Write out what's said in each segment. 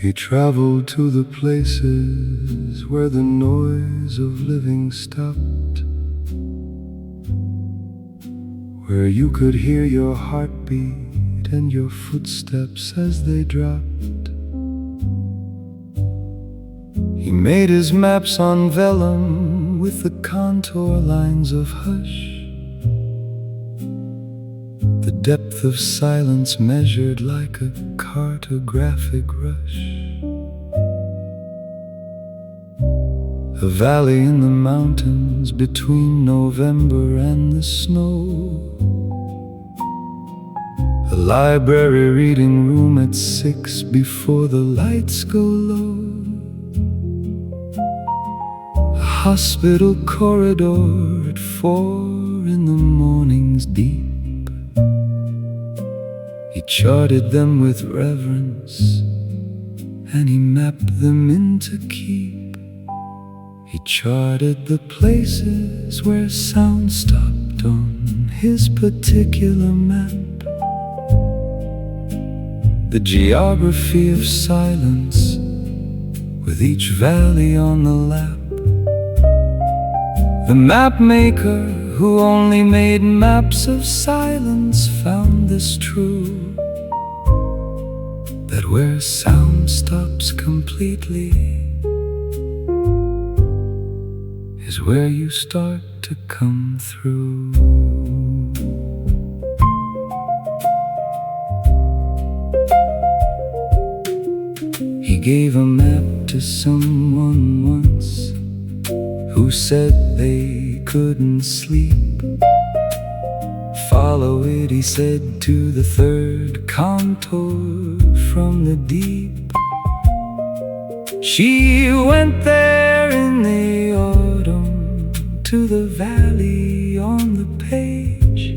He traveled to the places where the noise of living stopped, where you could hear your heartbeat and your footsteps as they dropped. He made his maps on vellum with the contour lines of hush, the depth of silence measured like a cartographic rush. A valley in the mountains between November and the snow, a library reading room at 6 before the lights go low, a hospital corridor at 4 in the morning's deep. He charted them with reverence, and he mapped them into keep. He charted the places where sound stopped on his particular map, the geography of silence with each valley on the lap. The mapmaker who only made maps of silence found this true, that where sound stops completely is where you start to come through. He gave a map to someone once who said they couldn't sleep. Follow it, he said, to the third contour from the deep. She went there in the autumn to the valley on the page,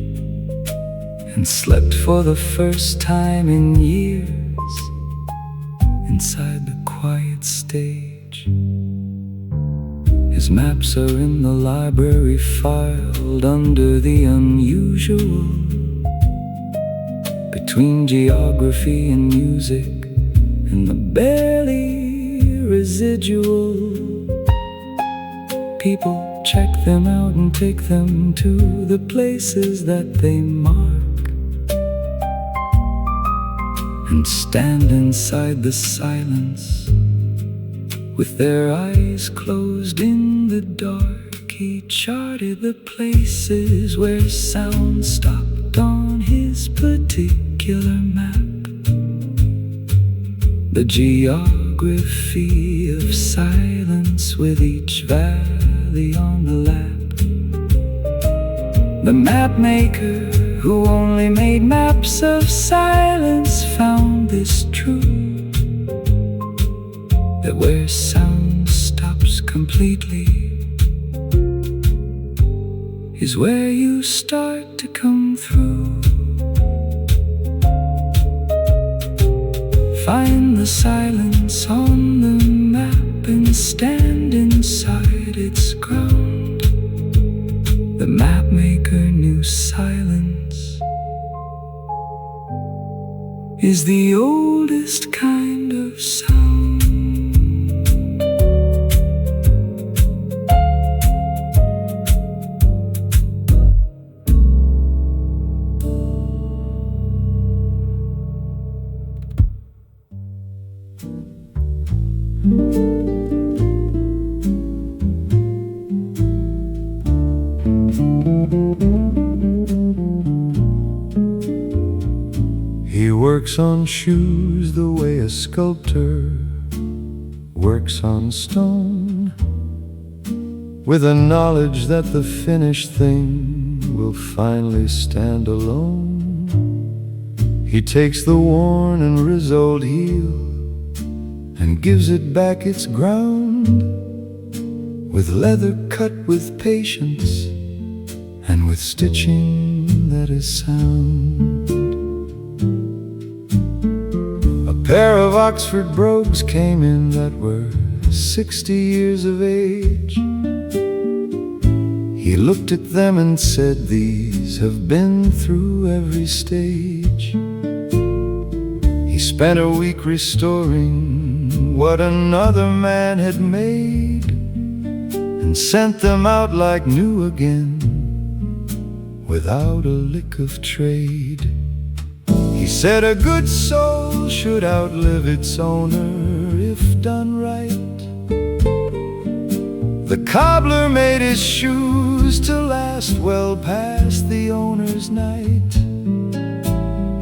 and slept for the first time in years inside the quiet stage. His maps are in the library, filed under the unusual, between geography and music and the barely residual. People check them out and take them to the places that they mark, and stand inside the silence with their eyes closed in the dark. He charted the places where sound stopped on his particular map, the geography of silence with each valley on the lap. The mapmaker who only made maps of silence found this truth, that where sound stops completely is where you start to come through. Find the silence on the map and stand inside its ground. The mapmaker knew silence is the oldest kind of sound. He works on shoes the way a sculptor works on stone, with a knowledge that the finished thing will finally stand alone. He takes the worn and rizzled heel and gives it back its ground, with leather cut with patience and with stitching that is sound. A pair of Oxford brogues came in that were 60 years of age. He looked at them and said, "These have been through every stage." He spent a week restoring what another man had made and sent them out like new again, without a lick of trade. He said a good soul should outlive its owner if done right. The cobbler made his shoes to last well past the owner's night.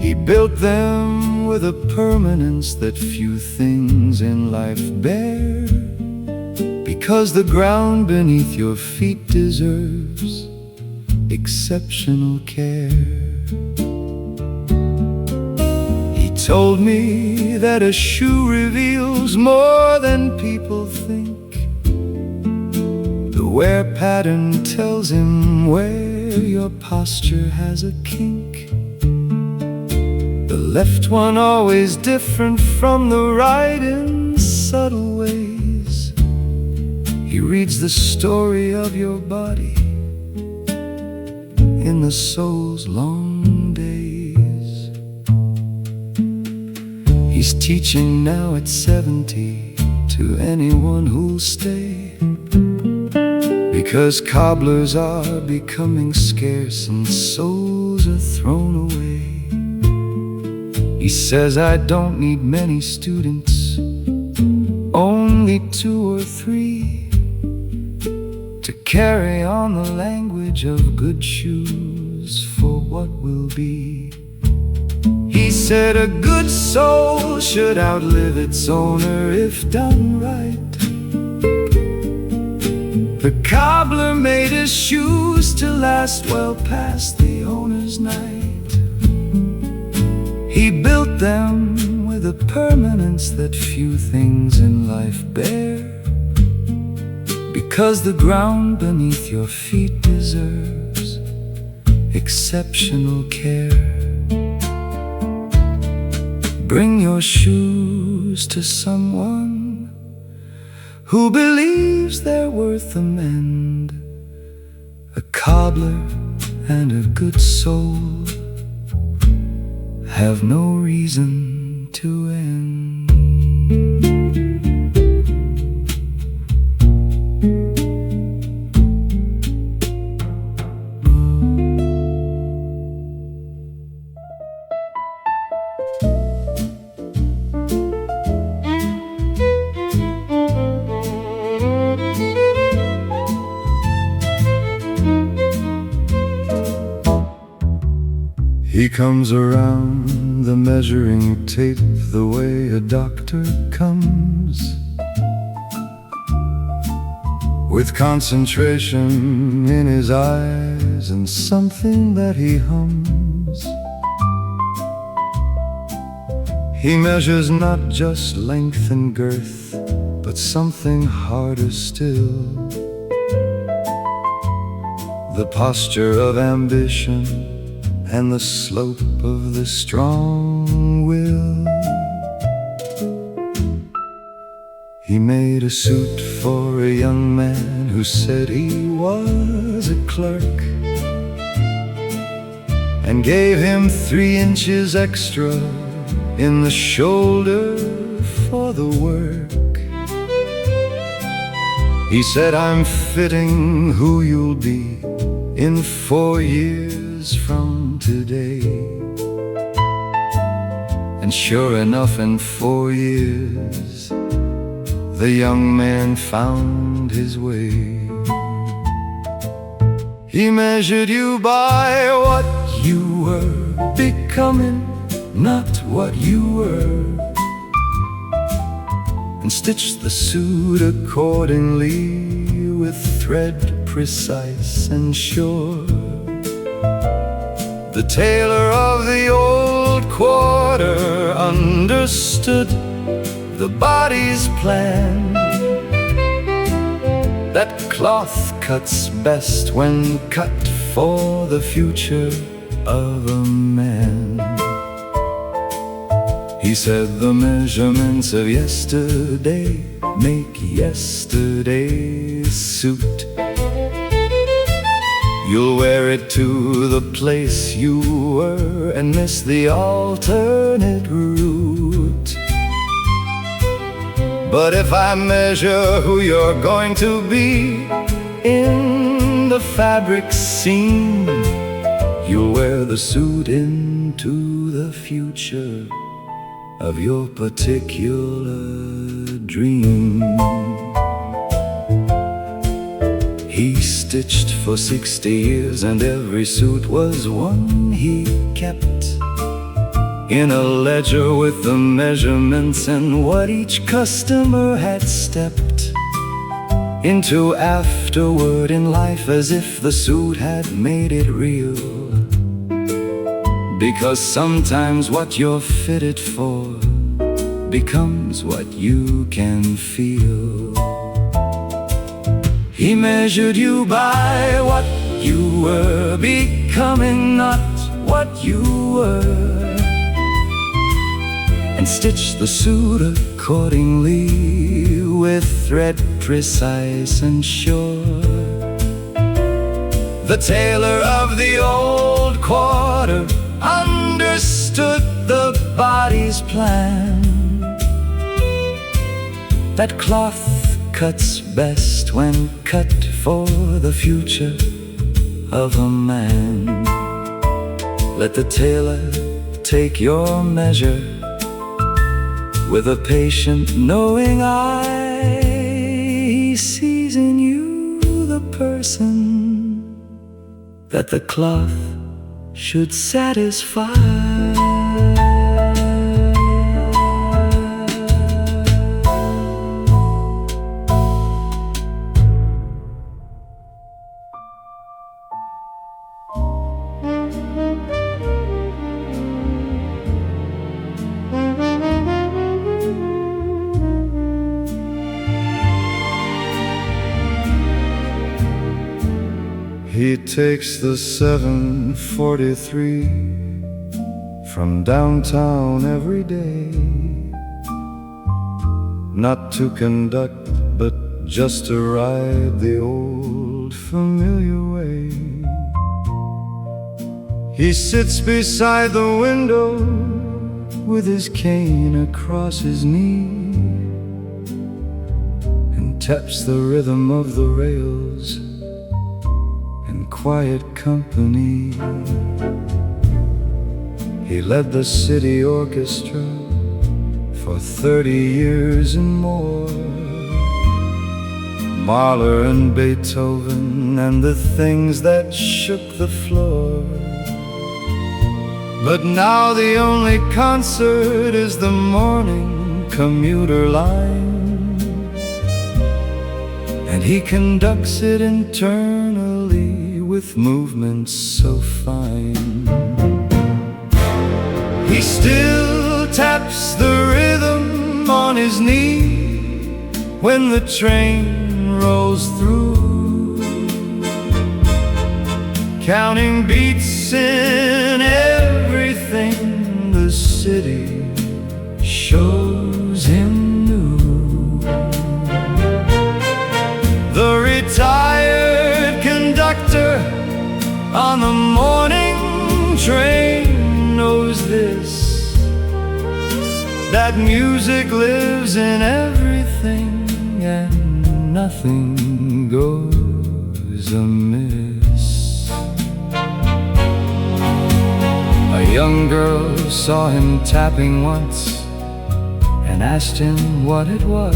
He built them with a permanence that few things in life bear, because the ground beneath your feet deserves exceptional care. He told me that a shoe reveals more than people think. The wear pattern tells him where your posture has a kink. The left one always different from the right in subtle ways. He reads the story of your body in the soul's long days. He's teaching now at 70 to anyone who'll stay, because cobblers are becoming scarce and souls are thrown away. He says, I don't need many students, only 2 or 3, to carry on the language of good shoes for what will be. He said a good soul should outlive its owner if done right. The cobbler made his shoes to last well past the owner's night. He built them with a permanence that few things in life bear, because the ground beneath your feet deserves exceptional care. Bring your shoes to someone who believes they're worth a mend. A cobbler and a good soul have no reason to end. He comes around the measuring tape the way a doctor comes, with concentration in his eyes and something that he hums. He measures not just length and girth, but something harder still, the posture of ambition and the slope of the strong will. He made a suit for a young man who said he was a clerk, and gave him 3 inches extra in the shoulder for the work. He said, I'm fitting who you'll be in 4 years from today. And sure enough, in 4 years, the young man found his way. He measured you by what you were becoming, not what you were, and stitched the suit accordingly with thread precise and sure. The tailor of the old quarter understood the body's plan, that cloth cuts best when cut for the future of a man. He said the measurements of yesterday make yesterday's suit. You'll wear it to the place you were and miss the alternate route. But if I measure who you're going to be in the fabric scene, you'll wear the suit into the future of your particular dream. He stitched for 60 years and every suit was one he kept in a ledger with the measurements and what each customer had stepped into afterward in life, as if the suit had made it real. Because sometimes what you're fitted for becomes what you can feel. He measured you by what you were becoming, not what you were, and stitched the suit accordingly with thread precise and sure. The tailor of the old quarter understood the body's plan, that cloth cuts best when cut for the future of a man. Let the tailor take your measure with a patient knowing eye. He sees in you the person that the cloth should satisfy. He takes the 743 from downtown every day, not to conduct, but just to ride the old familiar way. He sits beside the window with his cane across his knee and taps the rhythm of the rails in quiet company. He led the city orchestra for 30 years and more, Mahler and Beethoven and the things that shook the floor. But now the only concert is the morning commuter line, and he conducts it internally with movements so fine. He still taps the rhythm on his knee when the train rolls through, counting beats in everything the city shows him new. The retired conductor on the morning train knows this, that music lives in everything and nothing goes amiss. A young girl saw him tapping once and asked him what it was.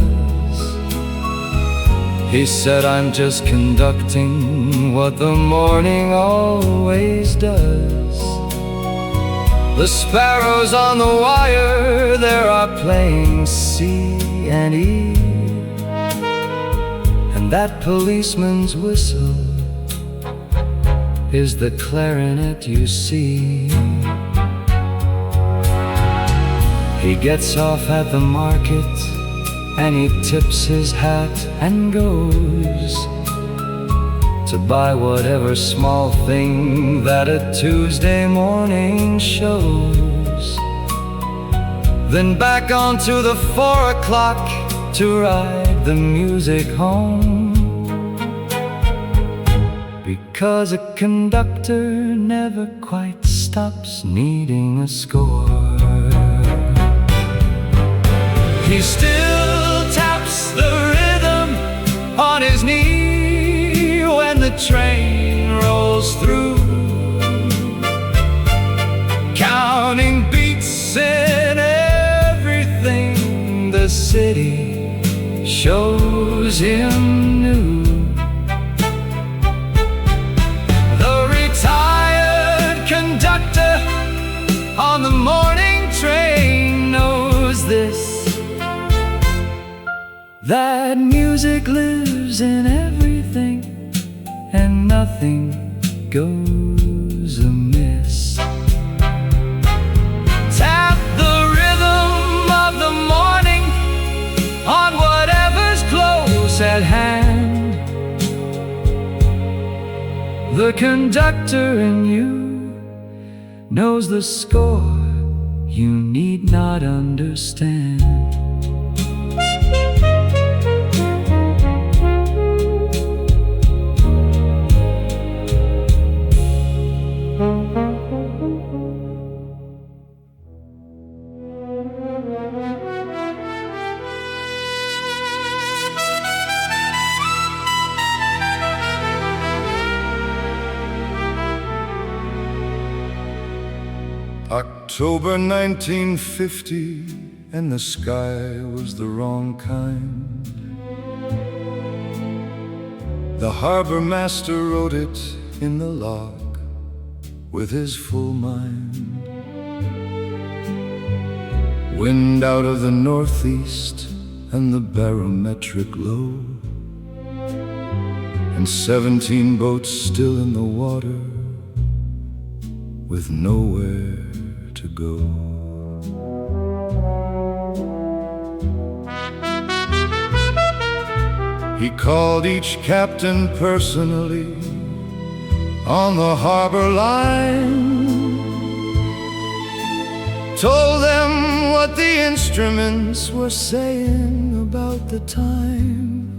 He said, "I'm just conducting what the morning always does. The sparrows on the wire there are playing C and E, and that policeman's whistle is the clarinet you see." He gets off at the market and he tips his hat and goes to buy whatever small thing that a Tuesday morning shows. Then back onto the 4 o'clock to ride the music home, because a conductor never quite stops needing a score. He still taps shows him new. The retired conductor on the morning train knows this, that music lives in everything and nothing goes amiss. Tap the rhythm of the morning on whatever's close at hand. The conductor in you knows the score you need not understand. October 1950, and the sky was the wrong kind. The Harbormaster wrote it in the log with his full mind. Wind out of the northeast and the barometric low, and 17 boats still in the water with nowhere to go. He called each captain personally on the harbor line, told them what the instruments were saying about the time.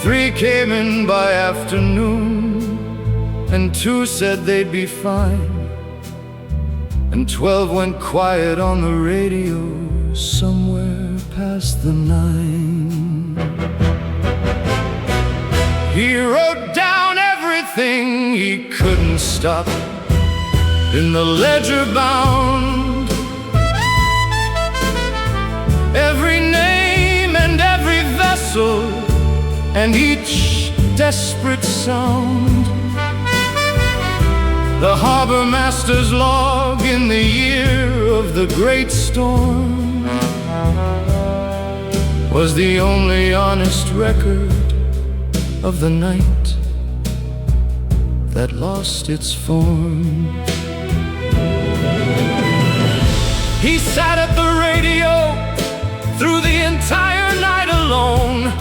3 came in by afternoon, and 2 said they'd be fine, and 12 went quiet on the radio somewhere past the 9. He wrote down everything he couldn't stop in the ledger bound, every name and every vessel and each desperate sound. The Harbormaster's log in the year of the great storm was the only honest record of the night that lost its form. He sat at the radio through the entire night alone,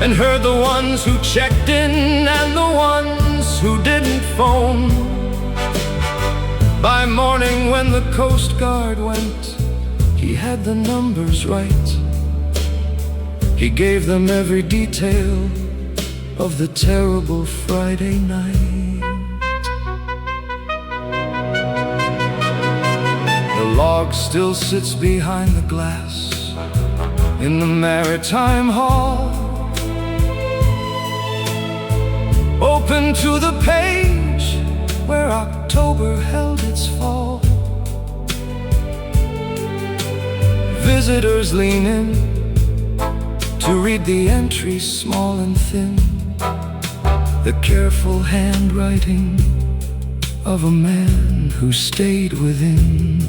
and heard the ones who checked in and the ones who didn't phone. By morning when the Coast Guard went, he had the numbers right. He gave them every detail of the terrible Friday night. The log still sits behind the glass in the maritime hall, open to the page where October held its fall. Visitors lean in to read the entries small and thin, the careful handwriting of a man who stayed within.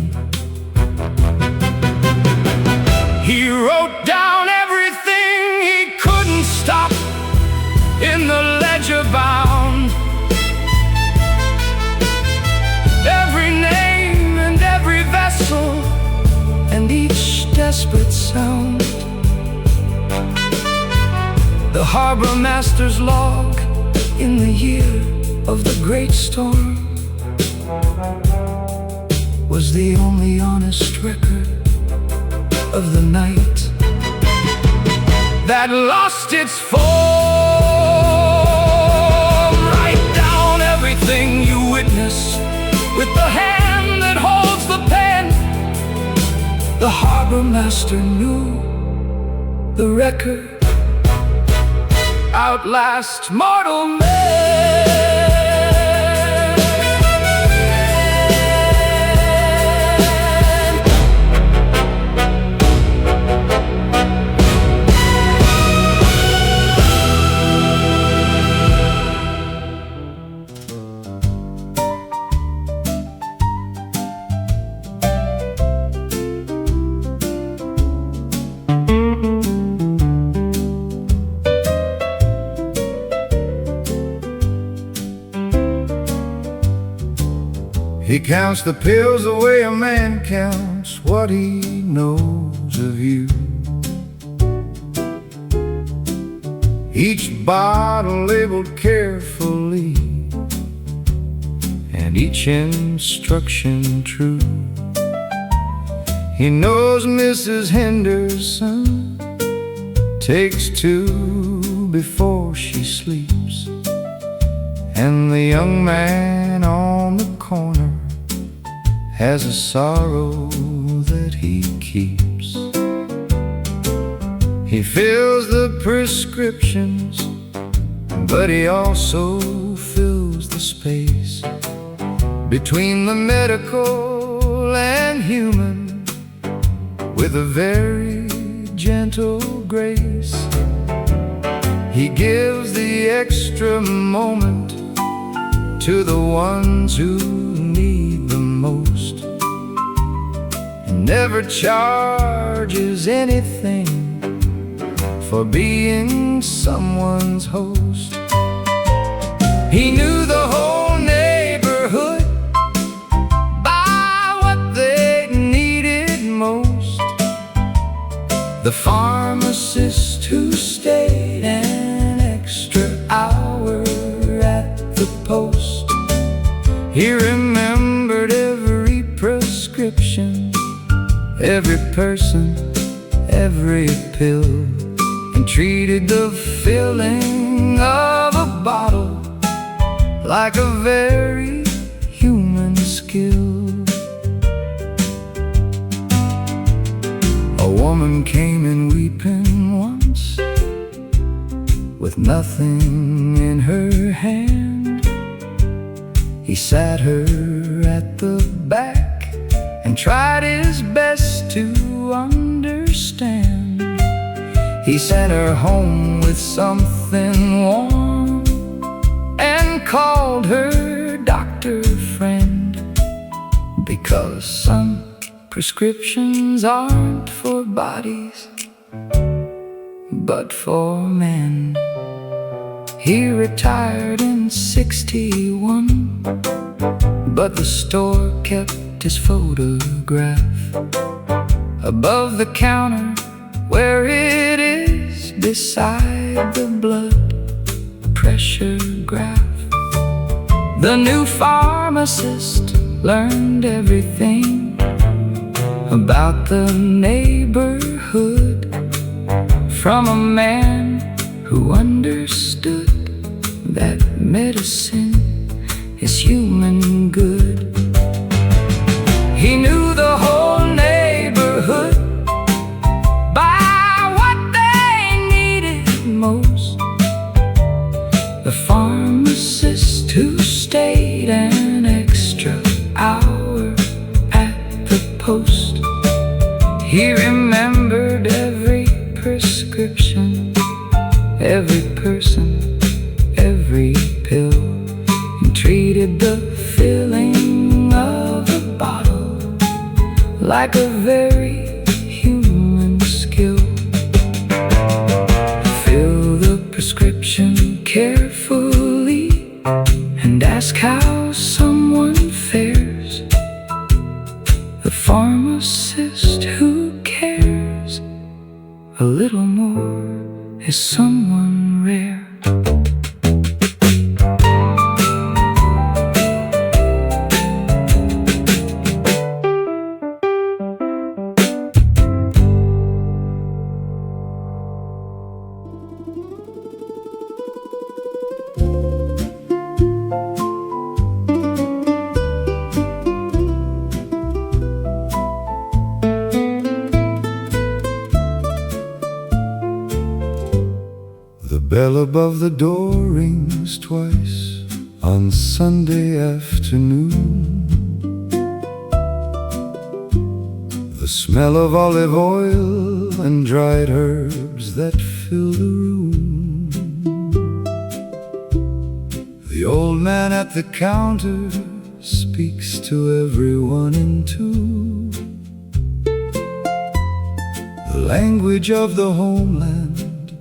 He wrote down everything he couldn't stop in the ledger bound, every name and every vessel and each desperate sound. The Harbormaster's log in the year of the great storm was the only honest record of the night that lost its form. Write down everything you witness with the hand that holds the pen. The Harbormaster knew the record outlast mortal man. He counts the pills the way a man counts what he knows of you. Each bottle labeled carefully, and each instruction true. He knows Mrs. Henderson takes 2 before she sleeps, and the young man on the corner has a sorrow that he keeps. He fills the prescriptions, but he also fills the space between the medical and human with a very gentle grace. He gives the extra moment to the ones who need the most, and never charges anything for being someone's host. He knew the whole neighborhood by what they needed most. The pharmacist who stayed an extra hour at the post. He remembered every prescription, every person, every pill, and treated the filling of a bottle like a very human skill. A woman came in weeping once, with nothing in her hand. He sat her at the back and tried his best to understand. He sent her home with something warm and called her doctor friend, because some prescriptions aren't for bodies but for men. He retired in '61, but the store kept his photograph above the counter where it is beside the blood pressure graph. The new pharmacist learned everything about the neighborhood from a man who understood that medicine is human good. He knew the whole neighborhood by what they needed most. The pharmacist who stayed an extra hour at the post. He remembered every prescription, every person, every pill, and treated the filling of a bottle like a very human skill. Fill the prescription carefully and ask how someone fares. The pharmacist who cares a little more is someone rare. The bell above the door rings twice on Sunday afternoon. The smell of olive oil and dried herbs that fill the room. The old man at the counter speaks to everyone in two. the language of the homeland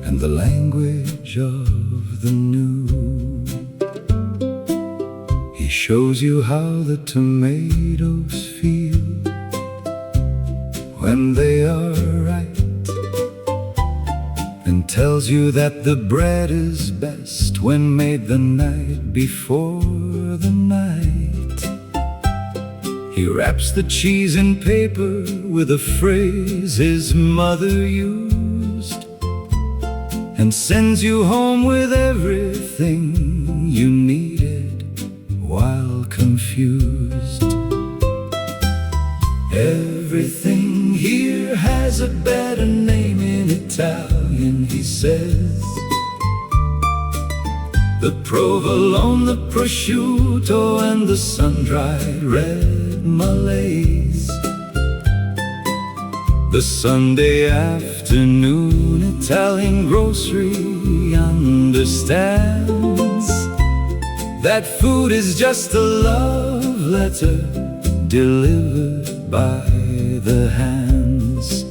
and the language of the new. He shows you how the tomatoes feel when they are ripe, and tells you that the bread is best when made the night before the night. He wraps the cheese in paper with a phrase his mother used, and sends you home with everything you needed while confused. Everything here has a better name in Italian, he says. The provolone, the prosciutto, and the sun-dried red malaise. The Sunday afternoon Italian grocery understands that food is just a love letter delivered by the hands.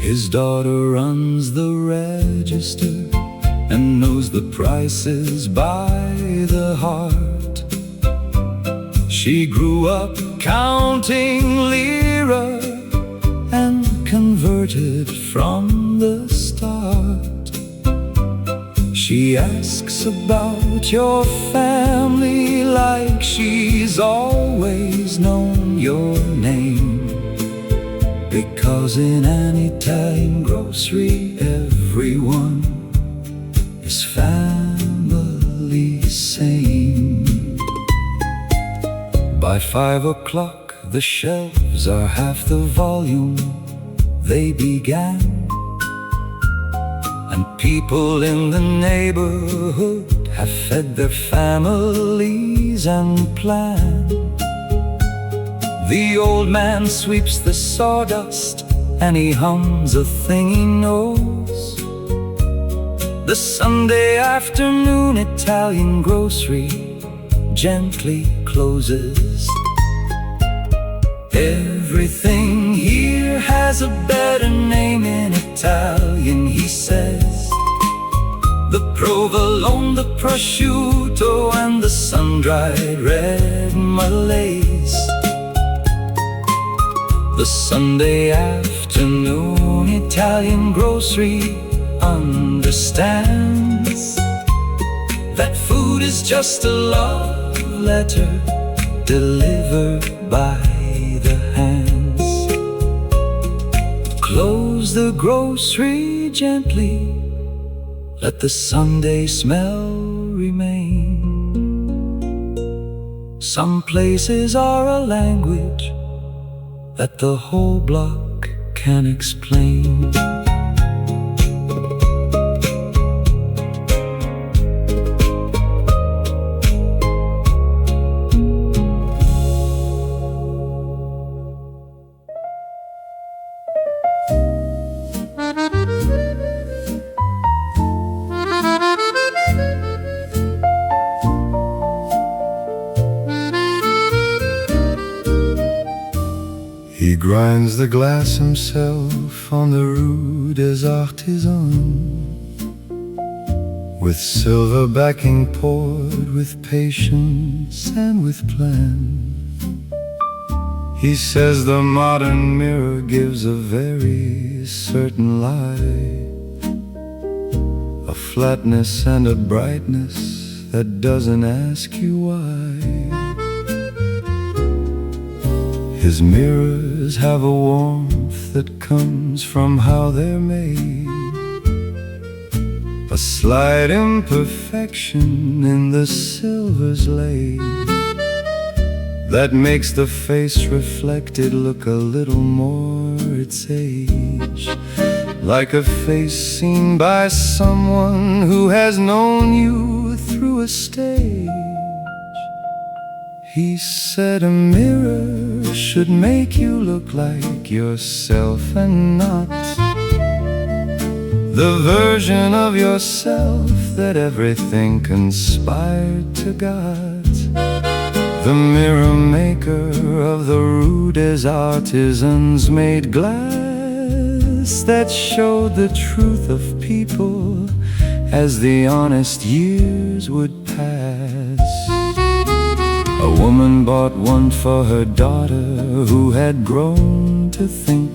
His daughter runs the register and knows the prices by the heart. She grew up counting lira and converted from the start. She asks about your family like she's always known your name, because in an Italian grocery everyone is family same. By 5 o'clock the shelves are half the volume they began, and people in the neighborhood have fed their families and planned. The old man sweeps the sawdust and he hums a thing he knows. The Sunday afternoon Italian grocery gently closes. Everything here has a better name in Italian, he says. The provolone, the prosciutto, and the sun-dried red malaise. The Sunday afternoon Italian grocery understands that food is just a love letter delivered by the hands. Close the grocery gently, let the Sunday smell remain. Some places are a language that the whole block can explain. He grinds the glass himself on the Rue des Artisans, with silver backing poured with patience and with plan. He says the modern mirror gives a very certain light, a flatness and a brightness that doesn't ask you why. His mirrors have a warmth that comes from how they're made, a slight imperfection in the silver's laid, that makes the face reflected look a little more its age, like a face seen by someone who has known you through a stage. He said a mirror should make you look like yourself and not the version of yourself that everything conspired to guard. The mirror maker of the rudest artisans made glass that showed the truth of people as the honest years would pass. A woman bought one for her daughter who had grown to think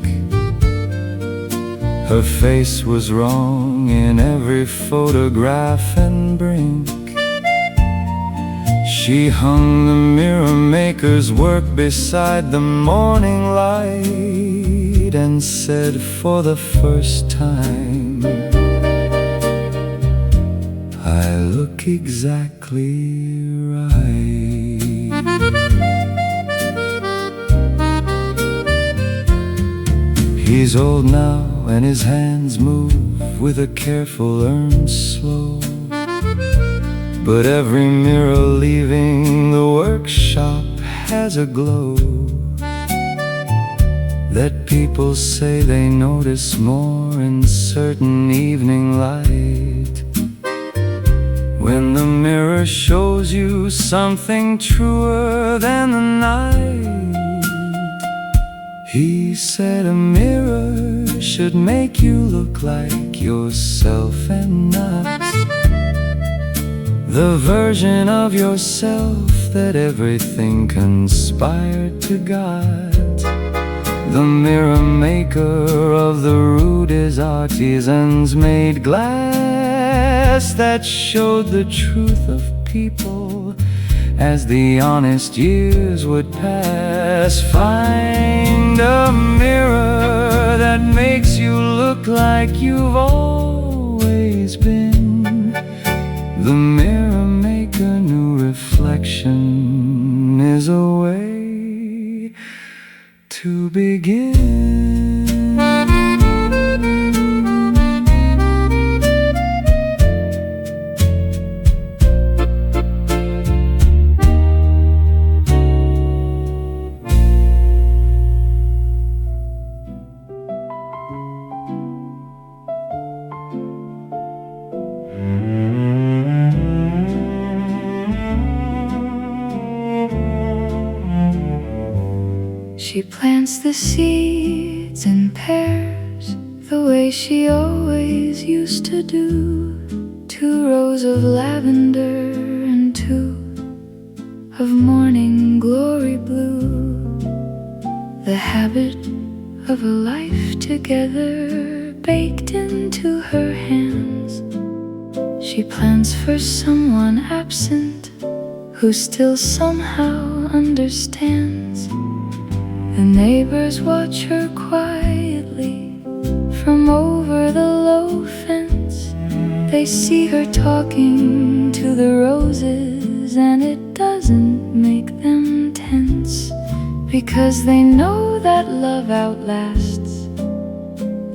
her face was wrong in every photograph and brink. She hung the mirror maker's work beside the morning light and said for the first time, I look exactly right. He's old now and his hands move with a careful earned slow, but every mirror leaving the workshop has a glow that people say they notice more in certain evening light. When the mirror shows you something truer than the night. He said a mirror should make you look like yourself and not the version of yourself that everything conspired to guide. The mirror maker of the rudest artisans made glass that showed the truth of people as the honest years would pass. Find a mirror that makes you look like you've always been. The mirror maker knew reflection is a way to begin. She plants the seeds in pairs, the way she always used to do. 2 rows of lavender and 2 of morning glory blue. The habit of a life together baked into her hands. She plans for someone absent who still somehow understands. The neighbors watch her quietly from over the low fence. They see her talking to the roses, and it doesn't make them tense, because they know that love outlasts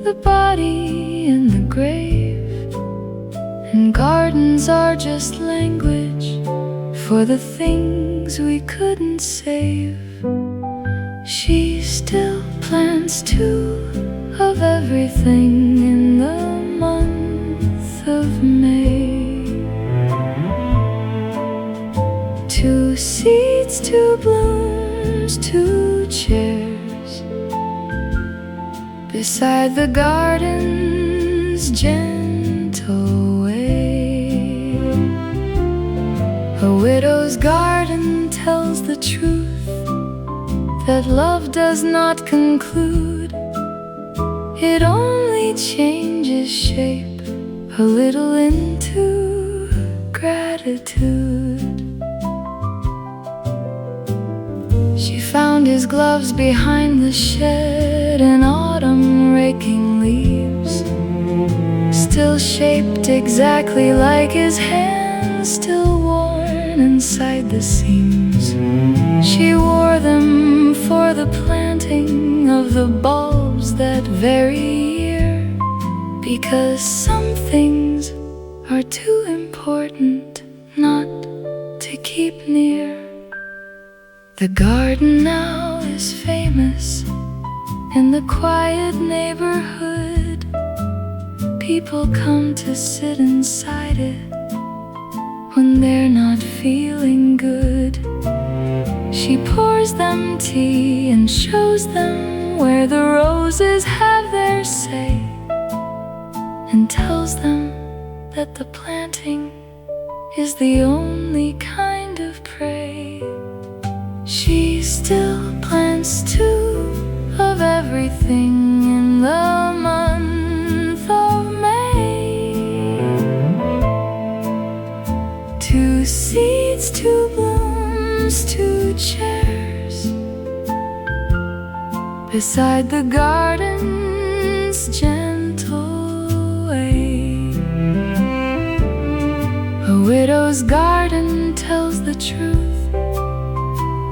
the body in the grave. And gardens are just language for the things we couldn't save. She still plants 2 of everything in the month of May. 2 seeds, 2 blooms, 2 chairs beside the garden's gentle way. A widow's garden tells the truth that love does not conclude. It only changes shape a little into gratitude. She found his gloves behind the shed in autumn, raking leaves, still shaped exactly like his hands, still worn inside the seams. She wore them for the planting of the bulbs that very year, because some things are too important not to keep near. The garden now is famous in the quiet neighborhood. People come to sit inside it when they're not feeling good. She pours them tea and shows them where the roses have their say, and tells them that the planting is the only kind of prey. She still plants two of everything in the month of May. 2 seeds, 2 blooms, 2 chairs beside the garden's gentle way. A widow's garden tells the truth,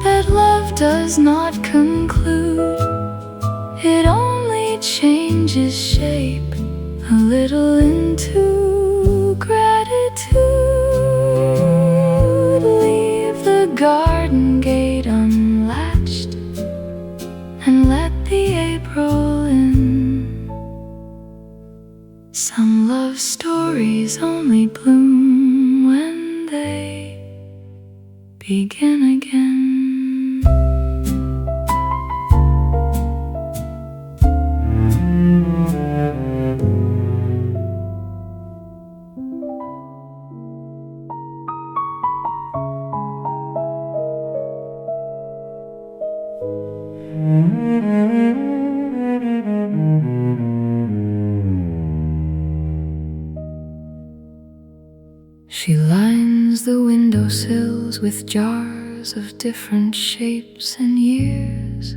that love does not conclude. It only changes shape a little into gratitude. Leave the garden gate unlatched and let the April in. Some love stories only bloom when they begin again. She lines the windowsills with jars of different shapes and years,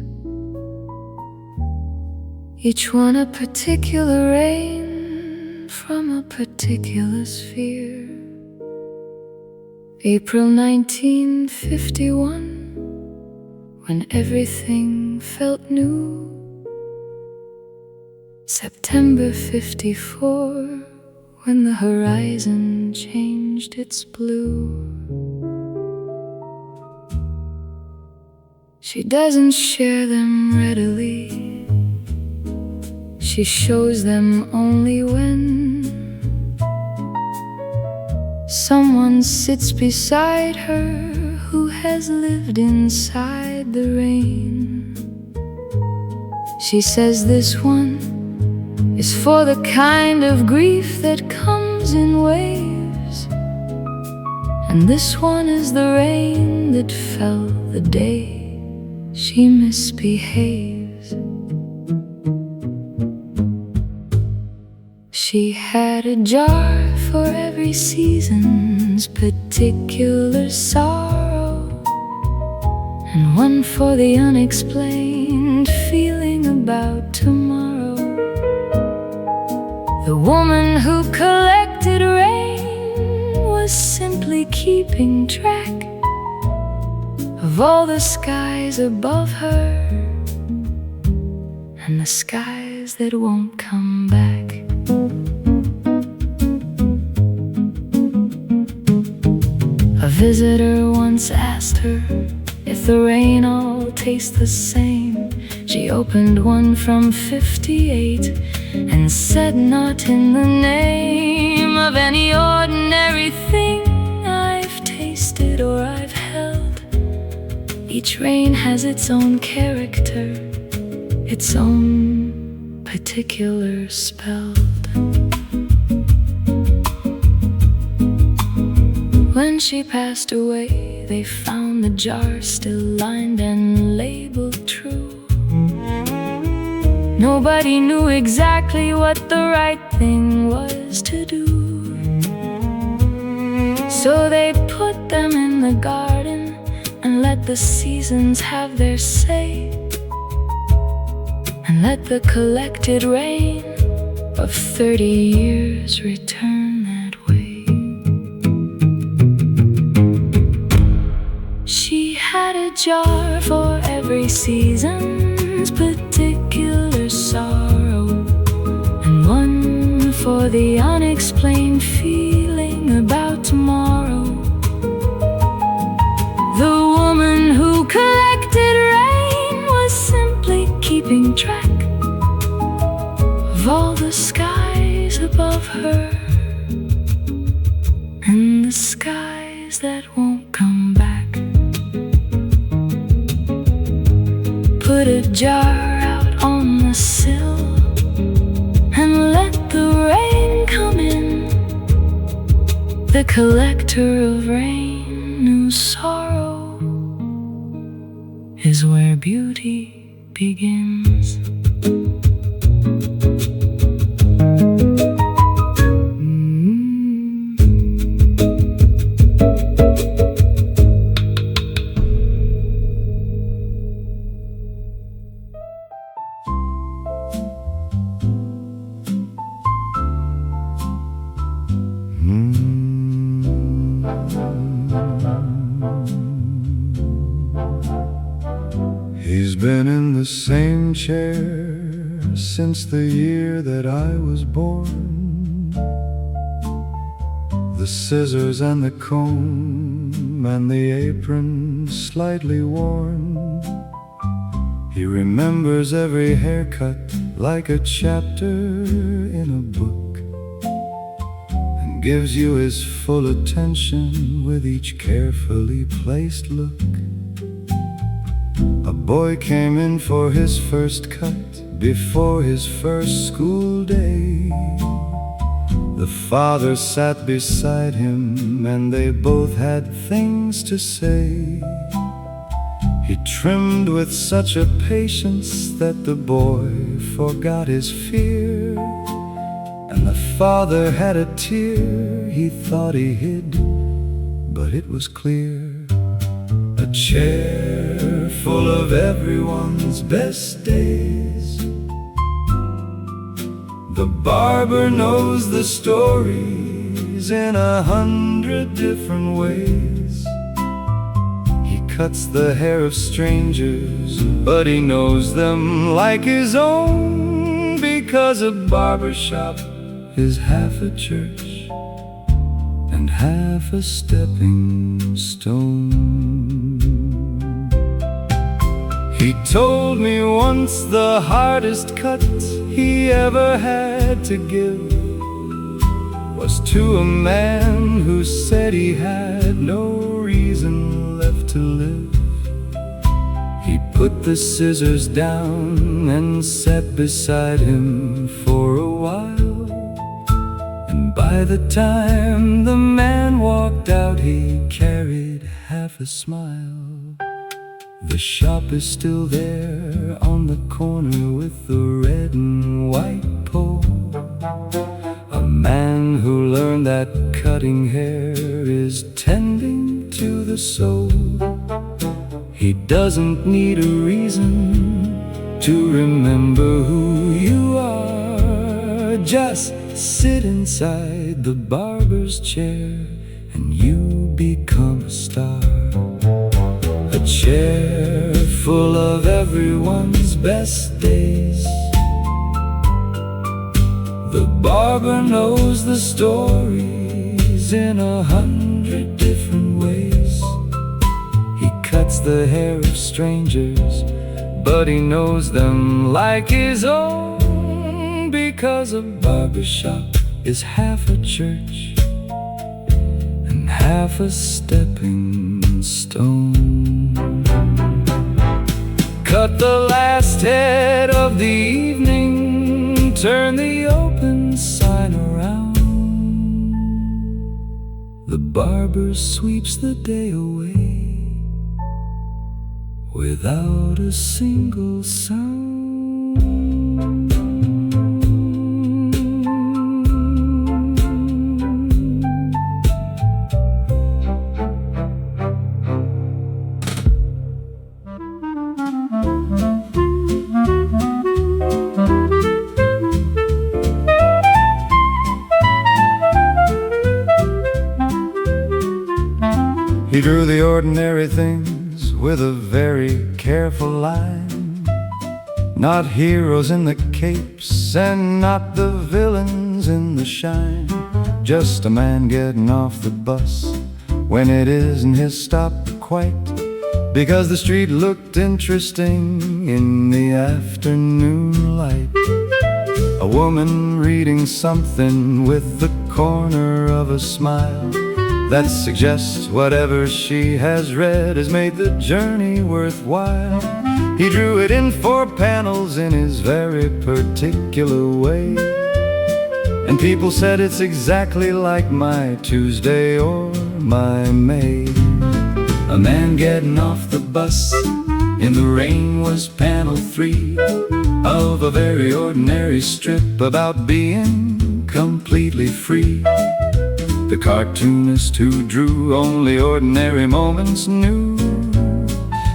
each one a particular rain from a particular sphere. April 1951, when everything felt new. September 54, when the horizon changed its blue. She doesn't share them readily, she shows them only when someone sits beside her who has lived inside the rain. She says this one is for the kind of grief that comes in waves, and this one is the rain that fell the day she misbehaves. She had a jar for every season's particular sorrow, and one for the unexplained feeling about tomorrow. The woman who collected rain was simply keeping track of all the skies above her and the skies that won't come back. A visitor once asked her if the rain all tastes the same. She opened one from 58 and said, not in the name of any ordinary thing I've tasted or I've held. Each rain has its own character, its own particular spell. When she passed away, they found the jar still lined and labeled true. Nobody knew exactly what the right thing was to do, so they put them in the garden and let the seasons have their say, and let the collected rain of 30 years return that way. She had a jar for every season's particular sorrow, and one for the unexplained feeling about tomorrow. The woman who collected rain was simply keeping track of all the skies above her and the skies that won't come back. jar out on the sill and let the rain come in. The collector of rain knew sorrow is where beauty begins. He's been in the same chair since the year that I was born. The scissors and the comb and the apron slightly worn. He remembers every haircut like a chapter in a book, and gives you his full attention with each carefully placed look. A boy came in for his first cut before his first school day. The father sat beside him and they both had things to say. He trimmed with such a patience that the boy forgot his fear, and the father had a tear he thought he hid, but it was clear. A chair full of everyone's best days. The barber knows the stories in 100 different ways. He cuts the hair of strangers, but he knows them like his own, because a barber shop is half a church and half a stepping stone. He told me once the hardest cut he ever had to give was to a man who said he had no reason left to live. He put the scissors down and sat beside him for a while, and by the time the man walked out he carried half a smile. The shop is still there on the corner with the red and white pole. A man who learned that cutting hair is tending to the soul. He doesn't need a reason to remember who you are. Just sit inside the barber's chair and you become a star. A chair full of everyone's best days. The barber knows the stories in 100 different ways. He cuts the hair of strangers, but he knows them like his own, because a barbershop is half a church and half a stepping stone. Cut the last head of the evening, turn the open sign around. The barber sweeps the day away without a single sound. He drew the ordinary things with a very careful line. Not heroes in the capes and not the villains in the shine. Just a man getting off the bus when it isn't his stop quite, because the street looked interesting in the afternoon light. A woman reading something with the corner of a smile that suggests whatever she has read has made the journey worthwhile. He drew it in 4 panels in his very particular way, and people said it's exactly like my Tuesday or my May. A man getting off the bus in the rain was panel 3 of a very ordinary strip about being completely free. The cartoonist who drew only ordinary moments knew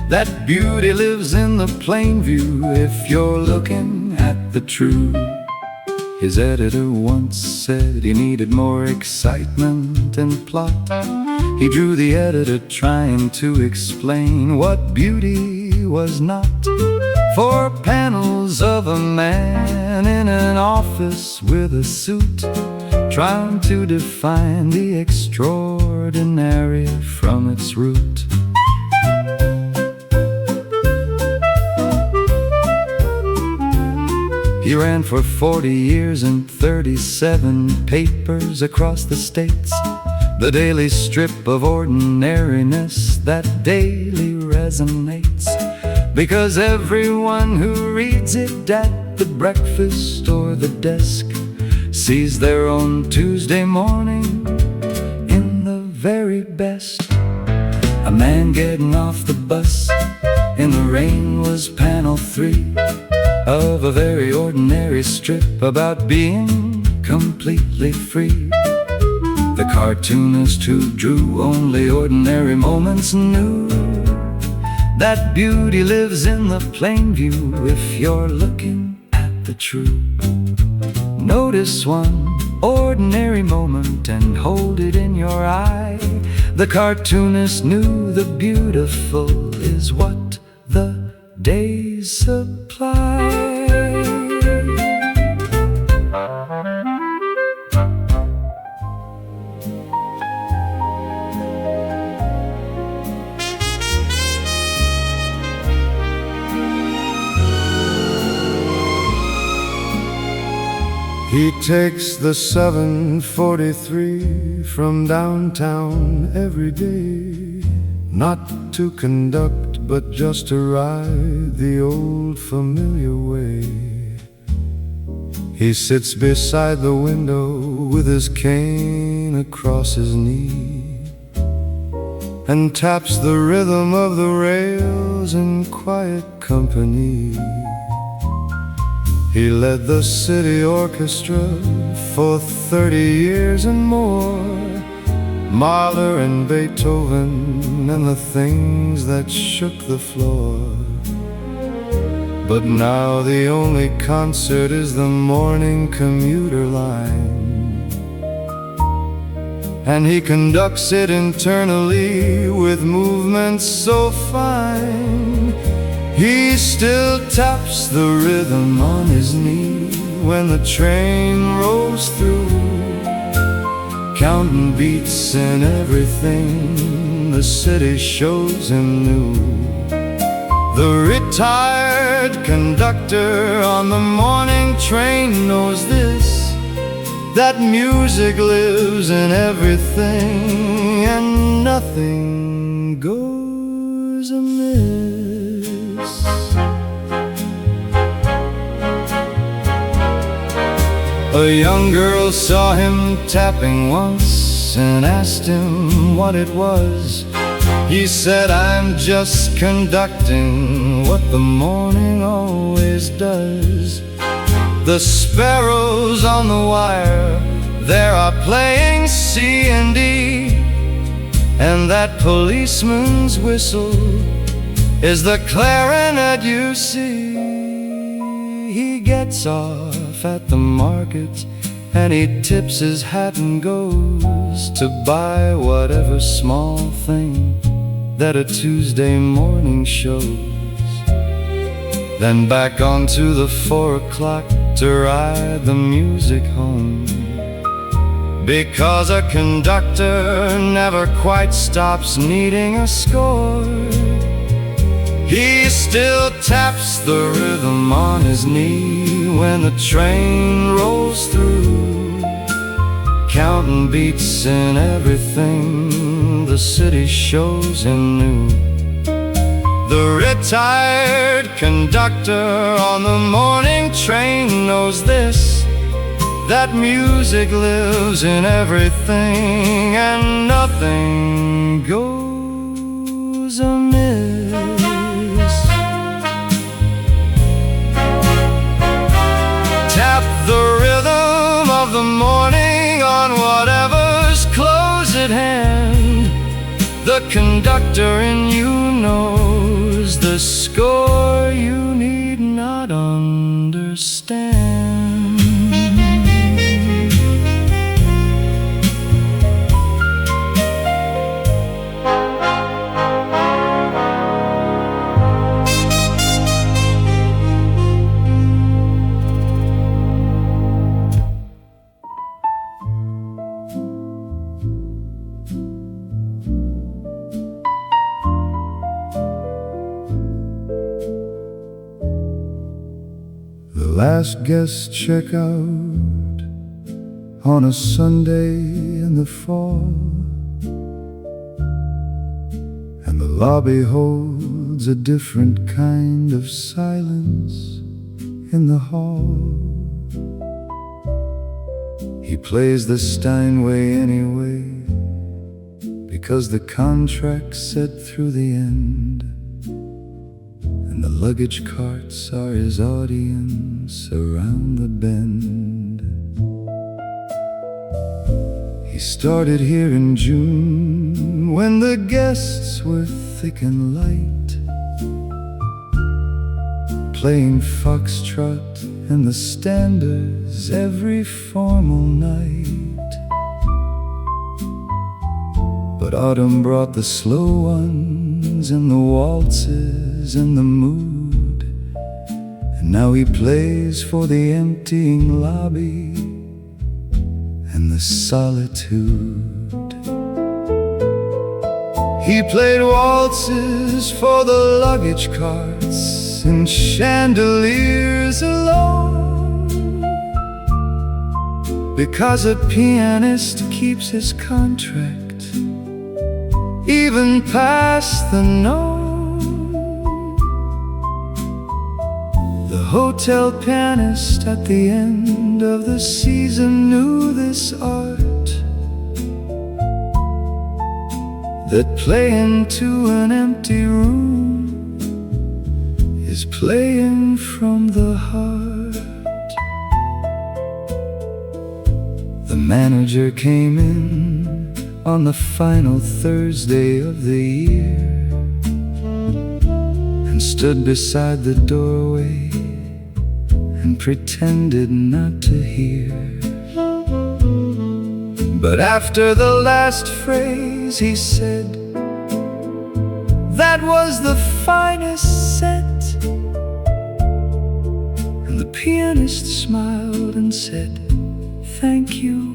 that beauty lives in the plain view if you're looking at the true. His editor once said he needed more excitement and plot. He drew the editor trying to explain what beauty was not. 4 panels of a man in an office with a suit, trying to define the extraordinary from its root. He ran for 40 years in 37 papers across the states, the daily strip of ordinariness that daily resonates, because everyone who reads it at the breakfast or the desk sees their own Tuesday morning in the very best. A man getting off the bus in the rain was panel 3 of a very ordinary strip about being completely free. The cartoonist who drew only ordinary moments knew that beauty lives in the plain view if you're looking at the true. Notice one ordinary moment and hold it in your eye. The cartoonist knew the beautiful is what the days supply. He takes the 743 from downtown every day, not to conduct, but just to ride the old familiar way. He sits beside the window with his cane across his knee and taps the rhythm of the rails in quiet company. He led the city orchestra for 30 years and more, Mahler and Beethoven and the things that shook the floor. But now the only concert is the morning commuter line, and he conducts it internally with movements so fine. He still taps the rhythm on his knee when the train rolls through, counting beats in everything the city shows him new. The retired conductor on the morning train knows this, that music lives in everything and nothing goes amiss. A young girl saw him tapping once and asked him what it was. He said, "I'm just conducting what the morning always does." The sparrows on the wire, they are playing C and D, and that policeman's whistle is the clarinet you see. He gets off at the market and he tips his hat and goes to buy whatever small thing that a Tuesday morning shows. Then back onto the 4 o'clock to ride the music home, because a conductor never quite stops needing a score. He still taps the rhythm on his knee when the train rolls through, counting beats in everything the city shows him new. The retired conductor on the morning train knows this, that music lives in everything and nothing goes amiss. Tap the rhythm of the morning on whatever's close at hand. The conductor in you knows the score you need not understand. Last guest check out on a Sunday in the fall, and the lobby holds a different kind of silence in the hall. He plays the Steinway anyway, because the contract's set through the end. The luggage carts are his audience around the bend. He started here in June when the guests were thick and light, playing foxtrot and the standards every formal night. But autumn brought the slow ones and the waltzes and the mood, and now he plays for the emptying lobby and the solitude. He played waltzes for the luggage carts and chandeliers alone, because a pianist keeps his contract even past the known. The hotel pianist at the end of the season knew this art, that playing to an empty room is playing from the heart. The manager came in on the final Thursday of the year and stood beside the doorway and pretended not to hear. But after the last phrase he said, that was the finest set. And the pianist smiled and said, thank you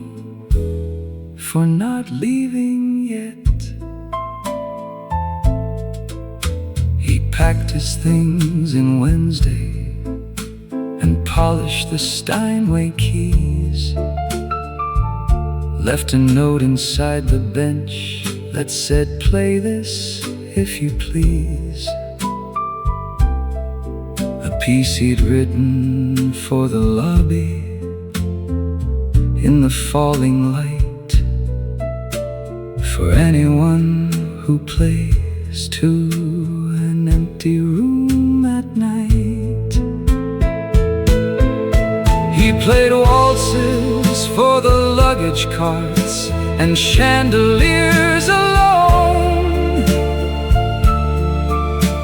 for not leaving yet. He packed his things in Wednesday and polished the Steinway keys, left a note inside the bench that said, play this if you please. A piece he'd written for the lobby in the falling light, for anyone who plays to an empty room at night. He played waltzes for the luggage carts and chandeliers alone,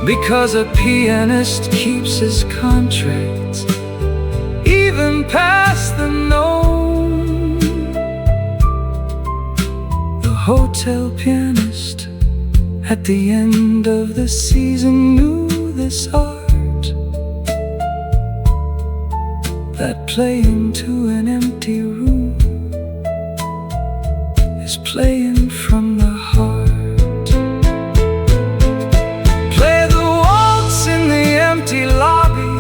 because a pianist keeps his contract even past the known. The hotel pianist at the end of the season knew this art, that playing to an empty room is playing from the heart. Play the waltz in the empty lobby,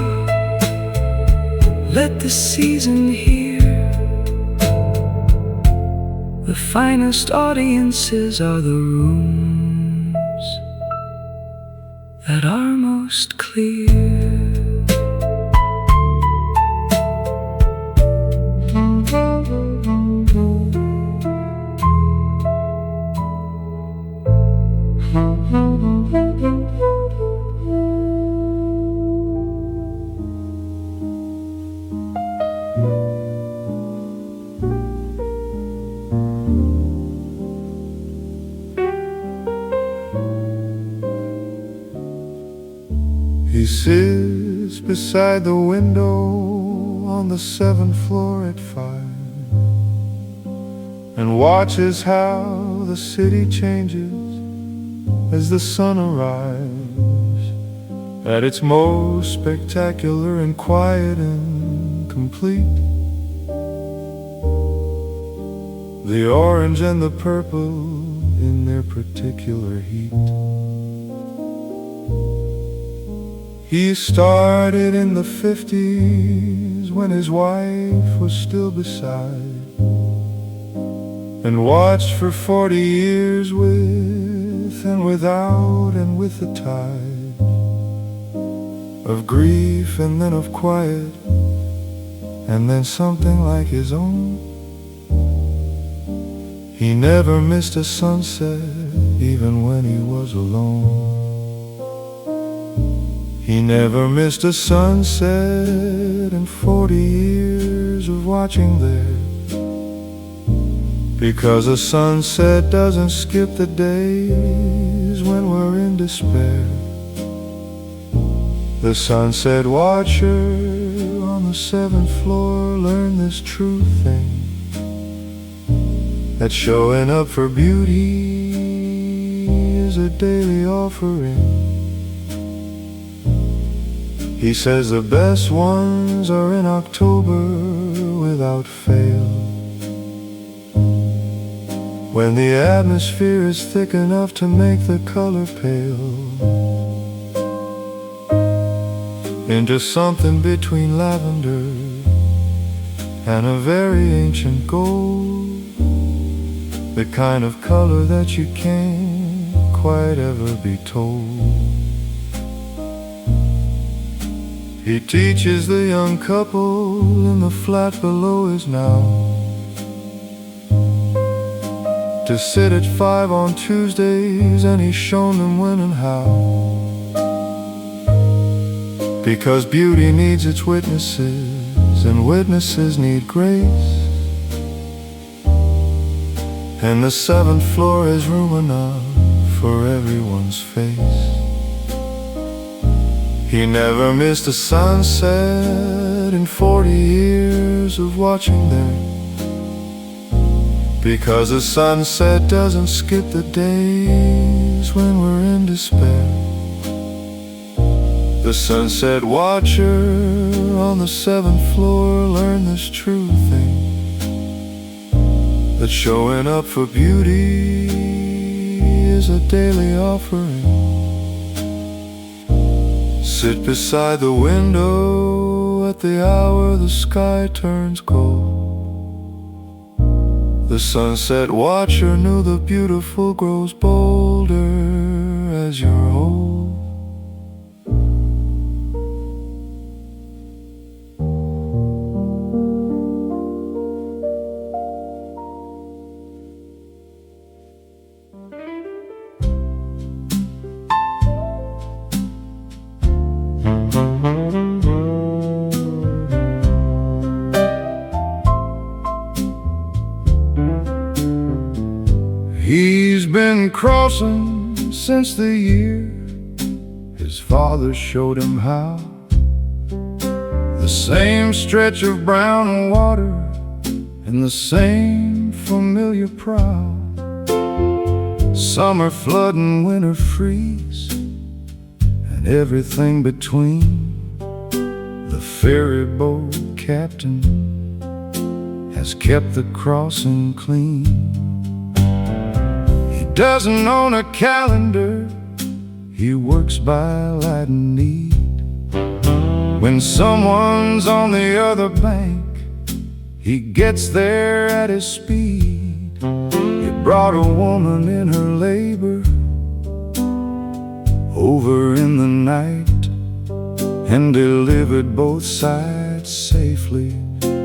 let the season hear. The finest audiences are the rooms that are clear. He sits beside the window on the 7th floor at 5 and watches how the city changes as the sun arrives at its most spectacular and quiet and complete. The orange and the purple in their particular heat. He started in the 50s when his wife was still beside, and watched for 40 years with and without and with the tide of grief and then of quiet and then something like his own. He never missed a sunset even when he was alone. He never missed a sunset in 40 years of watching there, because a sunset doesn't skip the days when we're in despair. The sunset watcher on the 7th floor learned this true thing, that showing up for beauty is a daily offering. He says the best ones are in October without fail, when the atmosphere is thick enough to make the color pale into something between lavender and a very ancient gold, the kind of color that you can't quite ever be told. He teaches the young couple in the flat below his now to sit at 5 on Tuesdays, and he's shown them when and how, because beauty needs its witnesses and witnesses need grace, and the 7th floor is room enough for everyone's face. He never missed a sunset in 40 years of watching there, because a sunset doesn't skip the days when we're in despair. The sunset watcher on the 7th floor learned this true thing, that showing up for beauty is a daily offering. Sit beside the window at the hour the sky turns gold. The sunset watcher knew the beautiful grows bolder as you're old. He's been crossing since the year his father showed him how. The same stretch of brown water and the same familiar prow. Summer flood and winter freeze and everything between. The ferryboat captain has kept the crossing clean. He doesn't own a calendar, he works by light and need. When someone's on the other bank, he gets there at his speed. He brought a woman in her labor over in the night and delivered both sides safely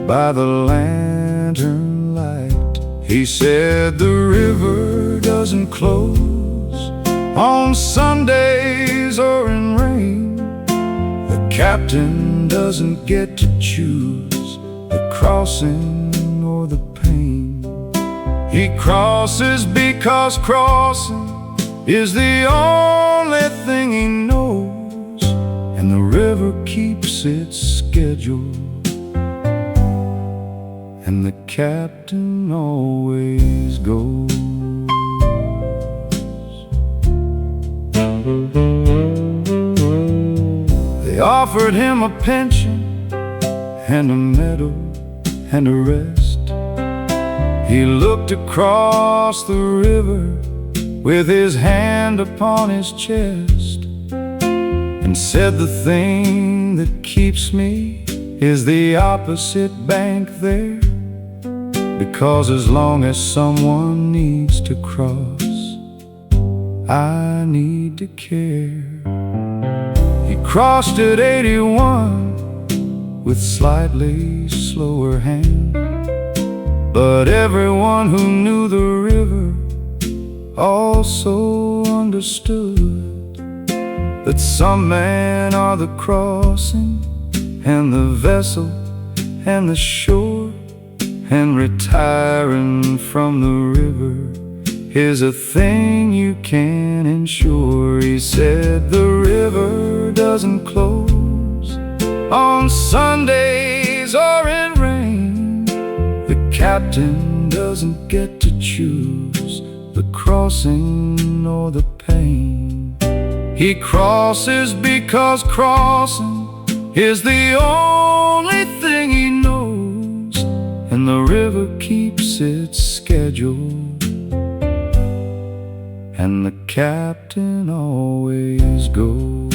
by the lantern light. He said the river doesn't close on Sundays or in rain. The captain doesn't get to choose the crossing or the pain. He crosses because crossing is the only thing he knows, and the river keeps its schedule, and the captain always goes. They offered him a pension and a medal and a rest. He looked across the river with his hand upon his chest and said, the thing that keeps me is the opposite bank there, because as long as someone needs to cross, I need to care. He crossed at 81 with slightly slower hand, but everyone who knew the river also understood that some men are the crossing and the vessel and the shore, and retiring from the river is a thing you can't ensure. He said the river doesn't close on Sundays or in rain. The captain doesn't get to choose the crossing or the pain. He crosses because crossing is the only thing he knows, and the river keeps its schedule, and the captain always goes.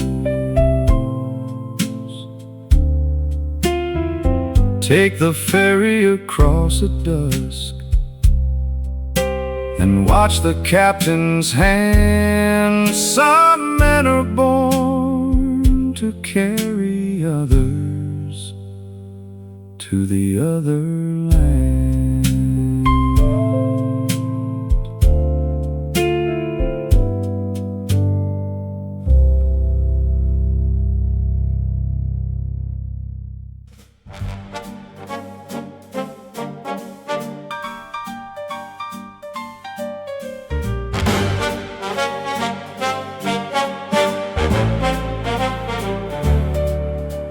Take the ferry across at dusk and watch the captain's hand. Some men are born to carry others to the other land.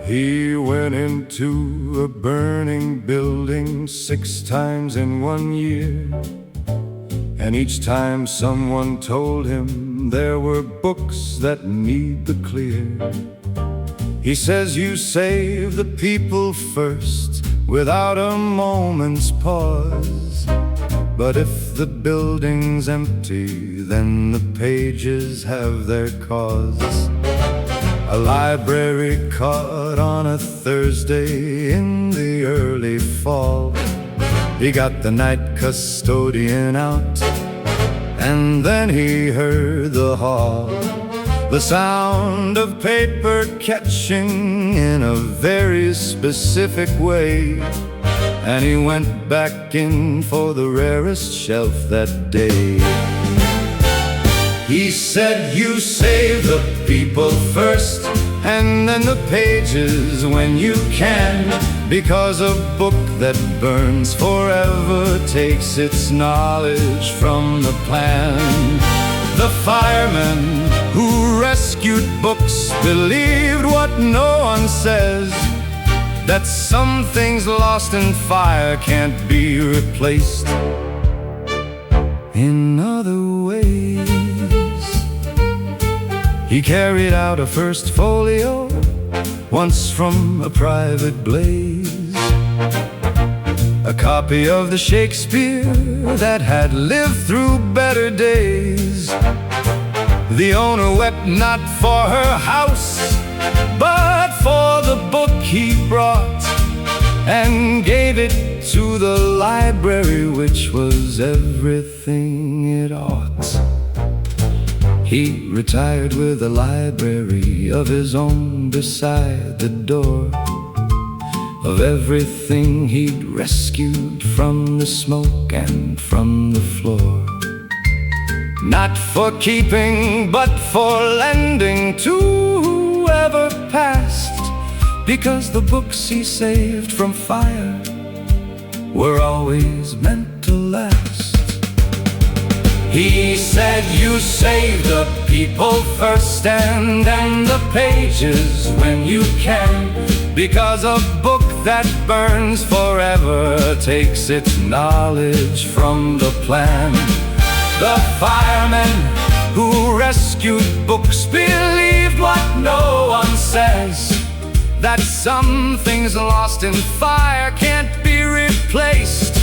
He went into a burning building 6 times in 1 year, and each time someone told him there were books that need the clear. He says you save the people first without a moment's pause, but if the building's empty, then the pages have their cause. A library caught on a Thursday in the early fall. He got the night custodian out, and then he heard the hall, the sound of paper catching in a very specific way. And he went back in for the rarest shelf that day. He said you save the people first, and then the pages when you can, because a book that burns forever takes its knowledge from the plan. The fireman who rescued books believed what no one says, that some things lost in fire can't be replaced in other ways. He carried out a first folio once from a private blaze, a copy of the Shakespeare that had lived through better days. The owner wept not for her house, but for the book he brought, and gave it to the library, which was everything it ought. He retired with a library of his own beside the door, of everything he'd rescued from the smoke and from the floor. Not for keeping, but for lending to whoever passed, because the books he saved from fire were always meant to last. He said, you save the people first and the pages when you can, because a book that burns forever takes its knowledge from the plan. The firemen who rescued books believed what no one says, that some things lost in fire can't be replaced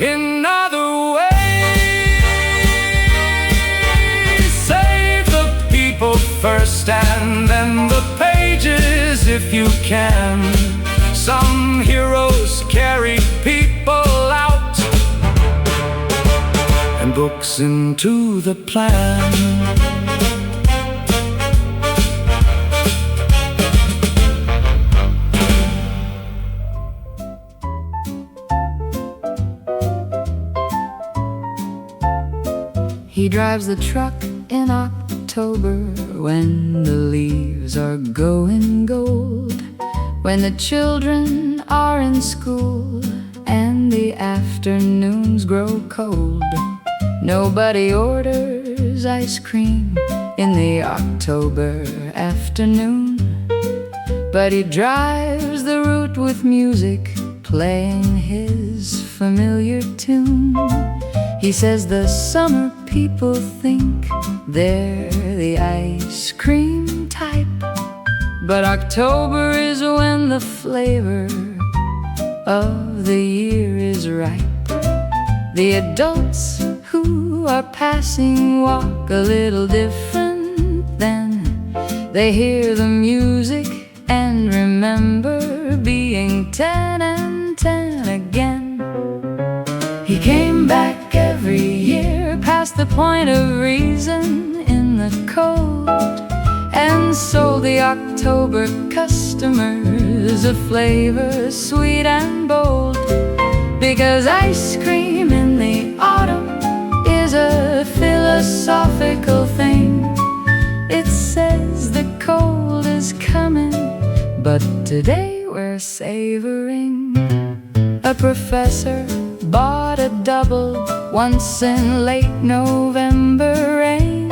in other ways. Save the people first and then the pages if you can. Some heroes carry people out and books into the plan. He drives the truck in October when the leaves are going gold, when the children are in school and the afternoons grow cold. Nobody orders ice cream in the October afternoon, but he drives the route with music, playing his familiar tune. He says the summer people think they're the ice cream type, but October is when the flavor of the year is ripe. The adults who are passing walk a little different then. They hear the music and remember being 10 and 10 again. He came back every year past the point of reason in the cold, and sold the October customers a flavor sweet and bold, because ice cream in the autumn is a philosophical thing. It says the cold is coming, but today we're savoring. A professor bought a double once in late November rain,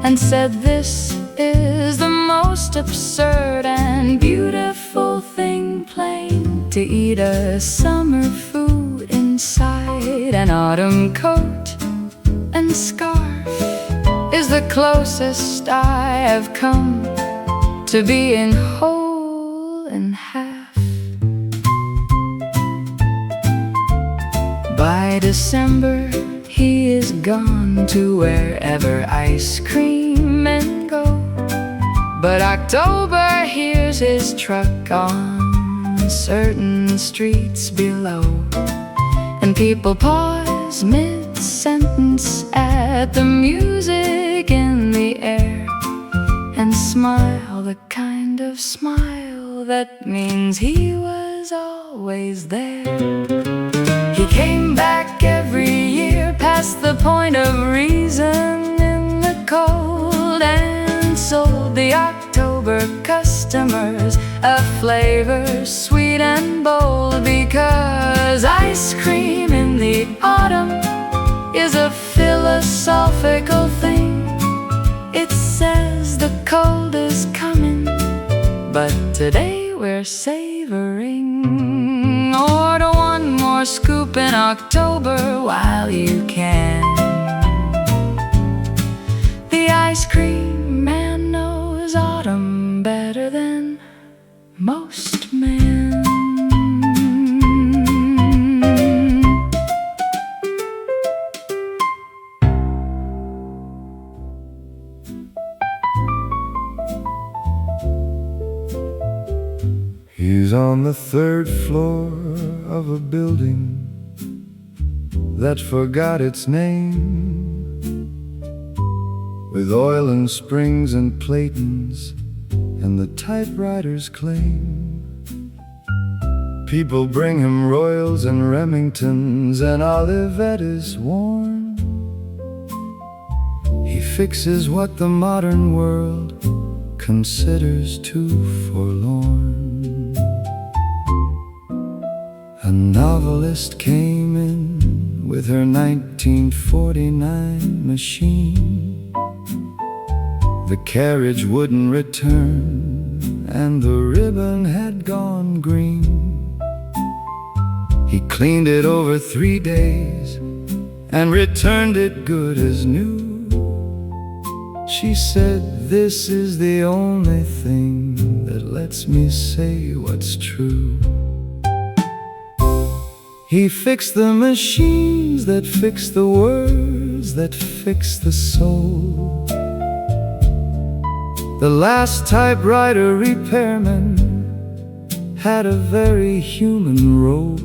and said this is the most absurd and beautiful thing plain, to eat a summer food inside an autumn coat and scarf is the closest I have come to being whole and half. By December he is gone to wherever ice cream men go, but October hears his truck on certain streets below, and people pause mid-sentence at the music in the air, and smile the kind of smile that means he was always there. He came back every year past the point of reason in the cold, and sold the October customers a flavor sweet and bold, because ice cream in the autumn is a philosophical thing. It says the cold is coming, but today we're savoring. Order one more scoop in October while you can. The ice cream man knows autumn better than most men. He's on the third floor of a building that forgot its name, with oil and springs and platings and the typewriter's claim. People bring him Royals and Remingtons, and Olivet is worn. He fixes what the modern world considers too forlorn. A novelist came in with her 1949 machine. The carriage wouldn't return, and the ribbon had gone green. He cleaned it over 3 days and returned it good as new. She said, "This is the only thing that lets me say what's true." He fixed the machines that fix the words that fix the soul. The last typewriter repairman had a very human role.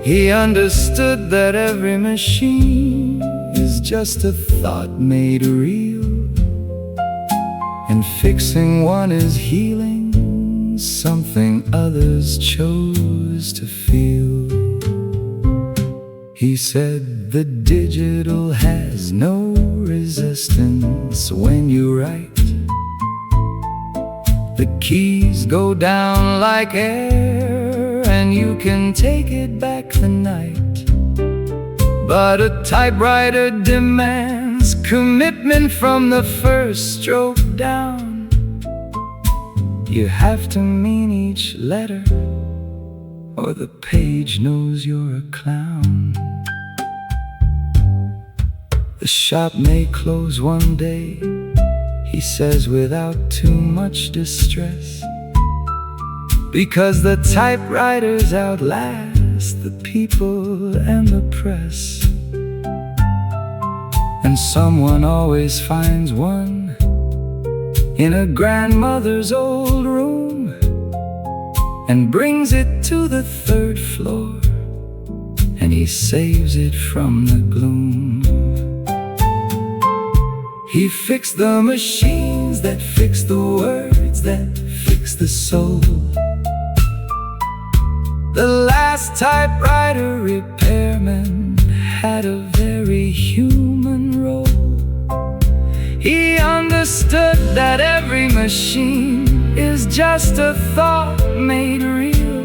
He understood that every machine is just a thought made real, and fixing one is healing something others chose to feel. He said the digital has no resistance when you write. The keys go down like air, and you can take it back the night. But a typewriter demands commitment from the first stroke down. You have to mean each letter, or the page knows you're a clown. The shop may close one day, he says without too much distress, because the typewriters outlast the people and the press. And someone always finds one in a grandmother's old room and brings it to the 3rd floor, and he saves it from the gloom. He fixed the machines that fix the words that fix the soul. The last typewriter repairman had a very human role. He understood that every machine is just a thought made real,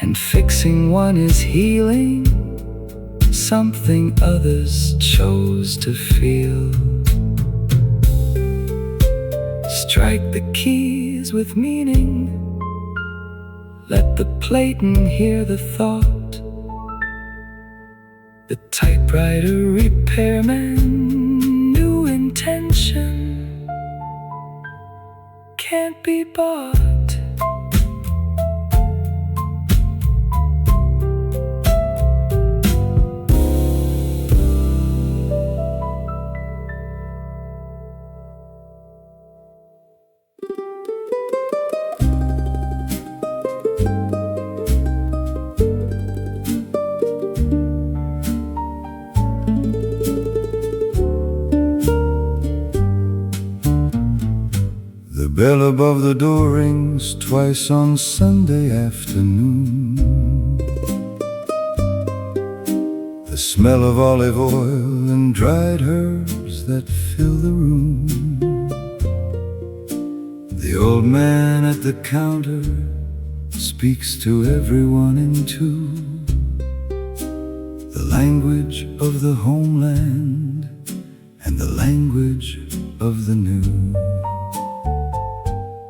and fixing one is healing something others chose to feel. Strike the keys with meaning, let the Platon hear the thought. The typewriter repairman knew intention can't be bought. The bell above the door rings twice on Sunday afternoon. The smell of olive oil and dried herbs that fill the room. The old man at the counter speaks to everyone in two, the language of the homeland and the language of the new.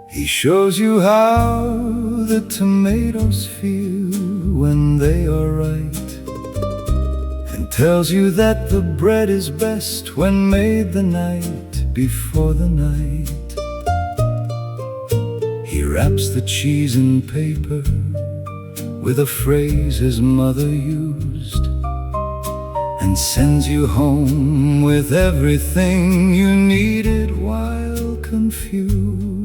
He shows you how the tomatoes feel when they are right, and tells you that the bread is best when made the night before the night. He wraps the cheese in paper with a phrase his mother used, and sends you home with everything you needed while confused.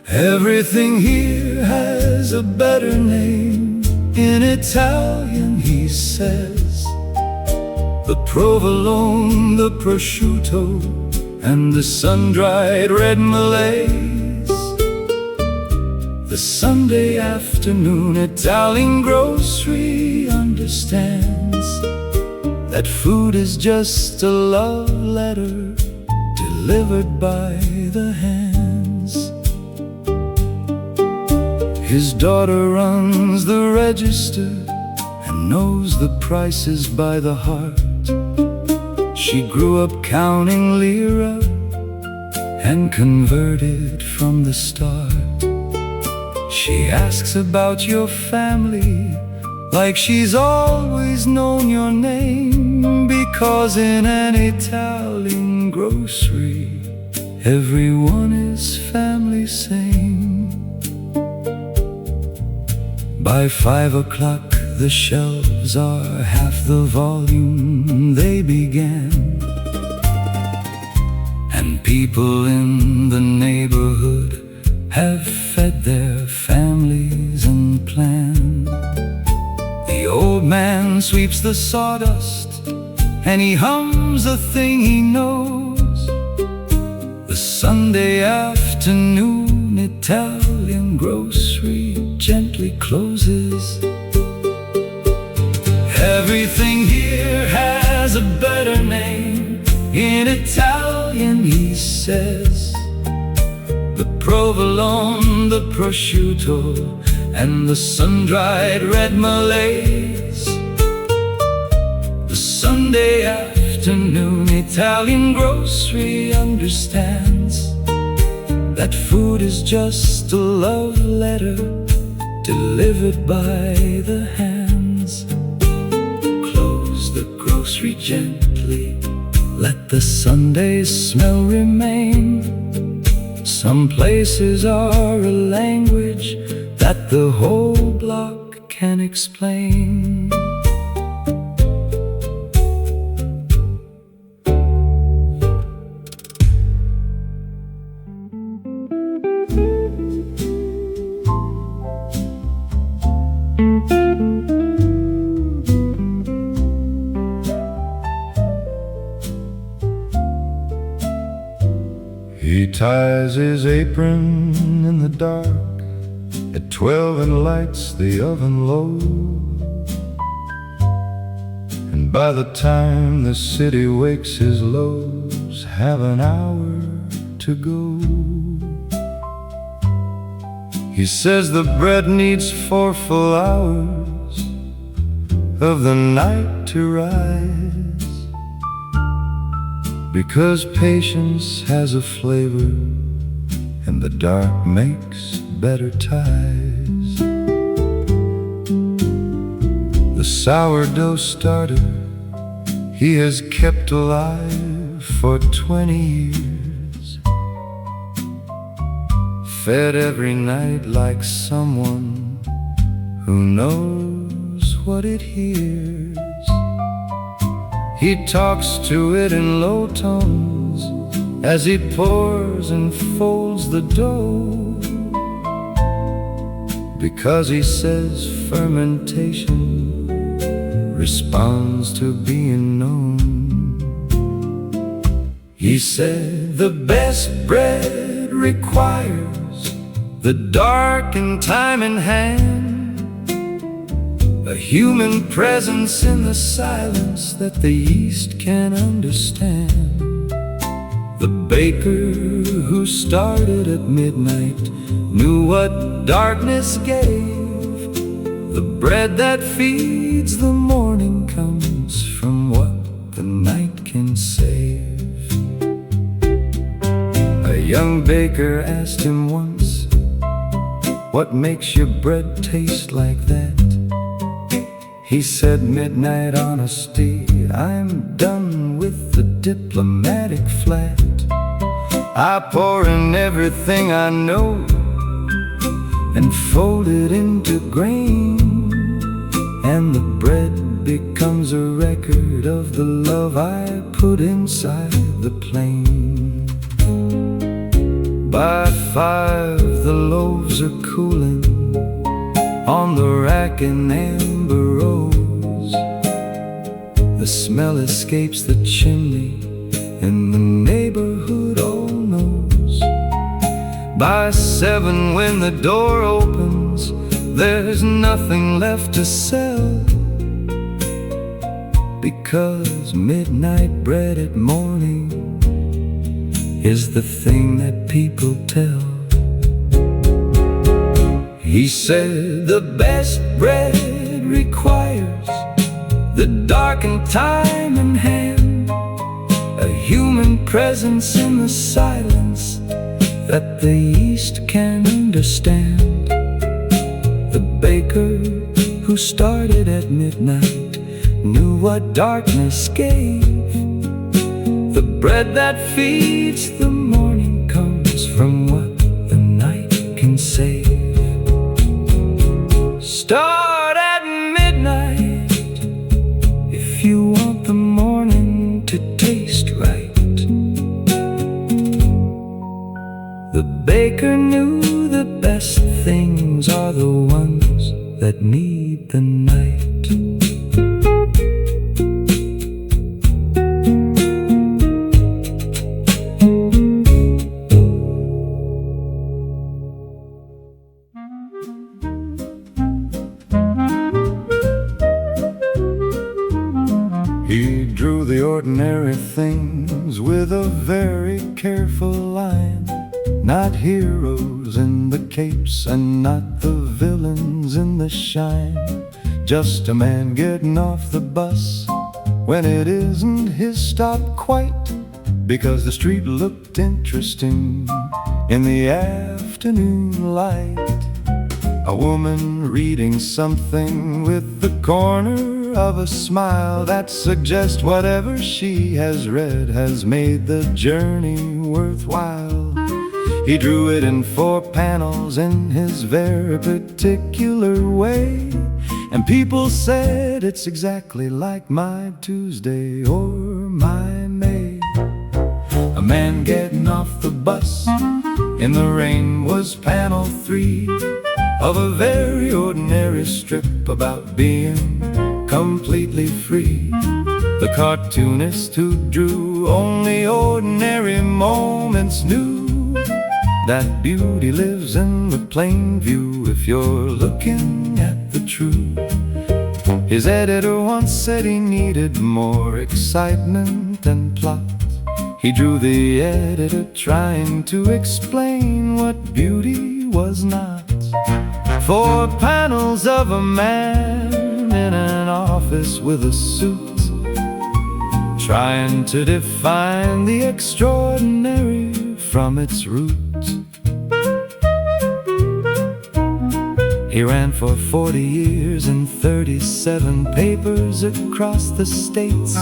Everything here has a better name. In Italian he says, the provolone, the prosciutto, and the sun-dried red Malays. The Sunday afternoon Italian grocery understands that food is just a love letter delivered by the hands. His daughter runs the register and knows the prices by the heart. She grew up counting lira and converted from the start. She asks about your family like she's always known your name, because in an Italian grocery everyone is family same. By 5 o'clock the shelves are half the volume they began, and people in the neighborhood have fed their families and planned. The old man sweeps the sawdust and he hums a thing he knows. The Sunday afternoon Italian grocery gently closes. Everything here has a better name. In Italian he says, the provolone, the prosciutto, and the sun-dried red Malays. The Sunday afternoon Italian grocery understands that food is just a love letter delivered by the hands. Close the grocery gently, let the Sunday smell remain. Some places are a language that the whole block can explain. He ties his apron in the dark at 12 and lights the oven low, and by the time the city wakes his loaves have an hour to go. He says the bread needs 4 full hours of the night to rise, because patience has a flavor and the dark makes better ties. The sourdough starter he has kept alive for 20 years, fed every night like someone who knows what it hears. He talks to it in low tones as he pours and folds the dough, because he says fermentation responds to being known. He said the best bread requires the dark and time in hand, a human presence in the silence that the yeast can understand. The baker who started at midnight knew what darkness gave. The bread that feeds the morning comes from what the night can save. A young baker asked him once, what makes your bread taste like that? He said, midnight honesty. I'm done with the diplomatic flat. I pour in everything I know and fold it into grain, and the bread becomes a record of the love I put inside the plane. By 5 the loaves are cooling on the rack in amber rows. The smell escapes the chimney, and the neighborhood all knows. By 7 when the door opens, there's nothing left to sell, because midnight bread at morning is the thing that people tell. He said the best bread requires the darkened time in hand, a human presence in the silence that the East can understand. The baker who started at midnight knew what darkness gave. The bread that feeds the morning comes from what the night can save. Start at midnight if you want the morning to taste right. The baker knew the best things are the ones that need the night. He drew the ordinary things with a very careful line. Not heroes in the capes and not the villains in the shine. Just a man getting off the bus when it isn't his stop quite, because the street looked interesting in the afternoon light. A woman reading something with the corner of a smile that suggests whatever she has read has made the journey worthwhile. He drew it in 4 panels in his very particular way, and people said it's exactly like my Tuesday or my May. A man getting off the bus in the rain was panel 3 of a very ordinary strip about being completely free. The cartoonist who drew only ordinary moments knew that beauty lives in the plain view if you're looking at the truth. His editor once said he needed more excitement and plot. He drew the editor trying to explain what beauty was not. 4 panels of a man in an office with a suit, trying to define the extraordinary from its root. He ran for 40 years in 37 papers across the states,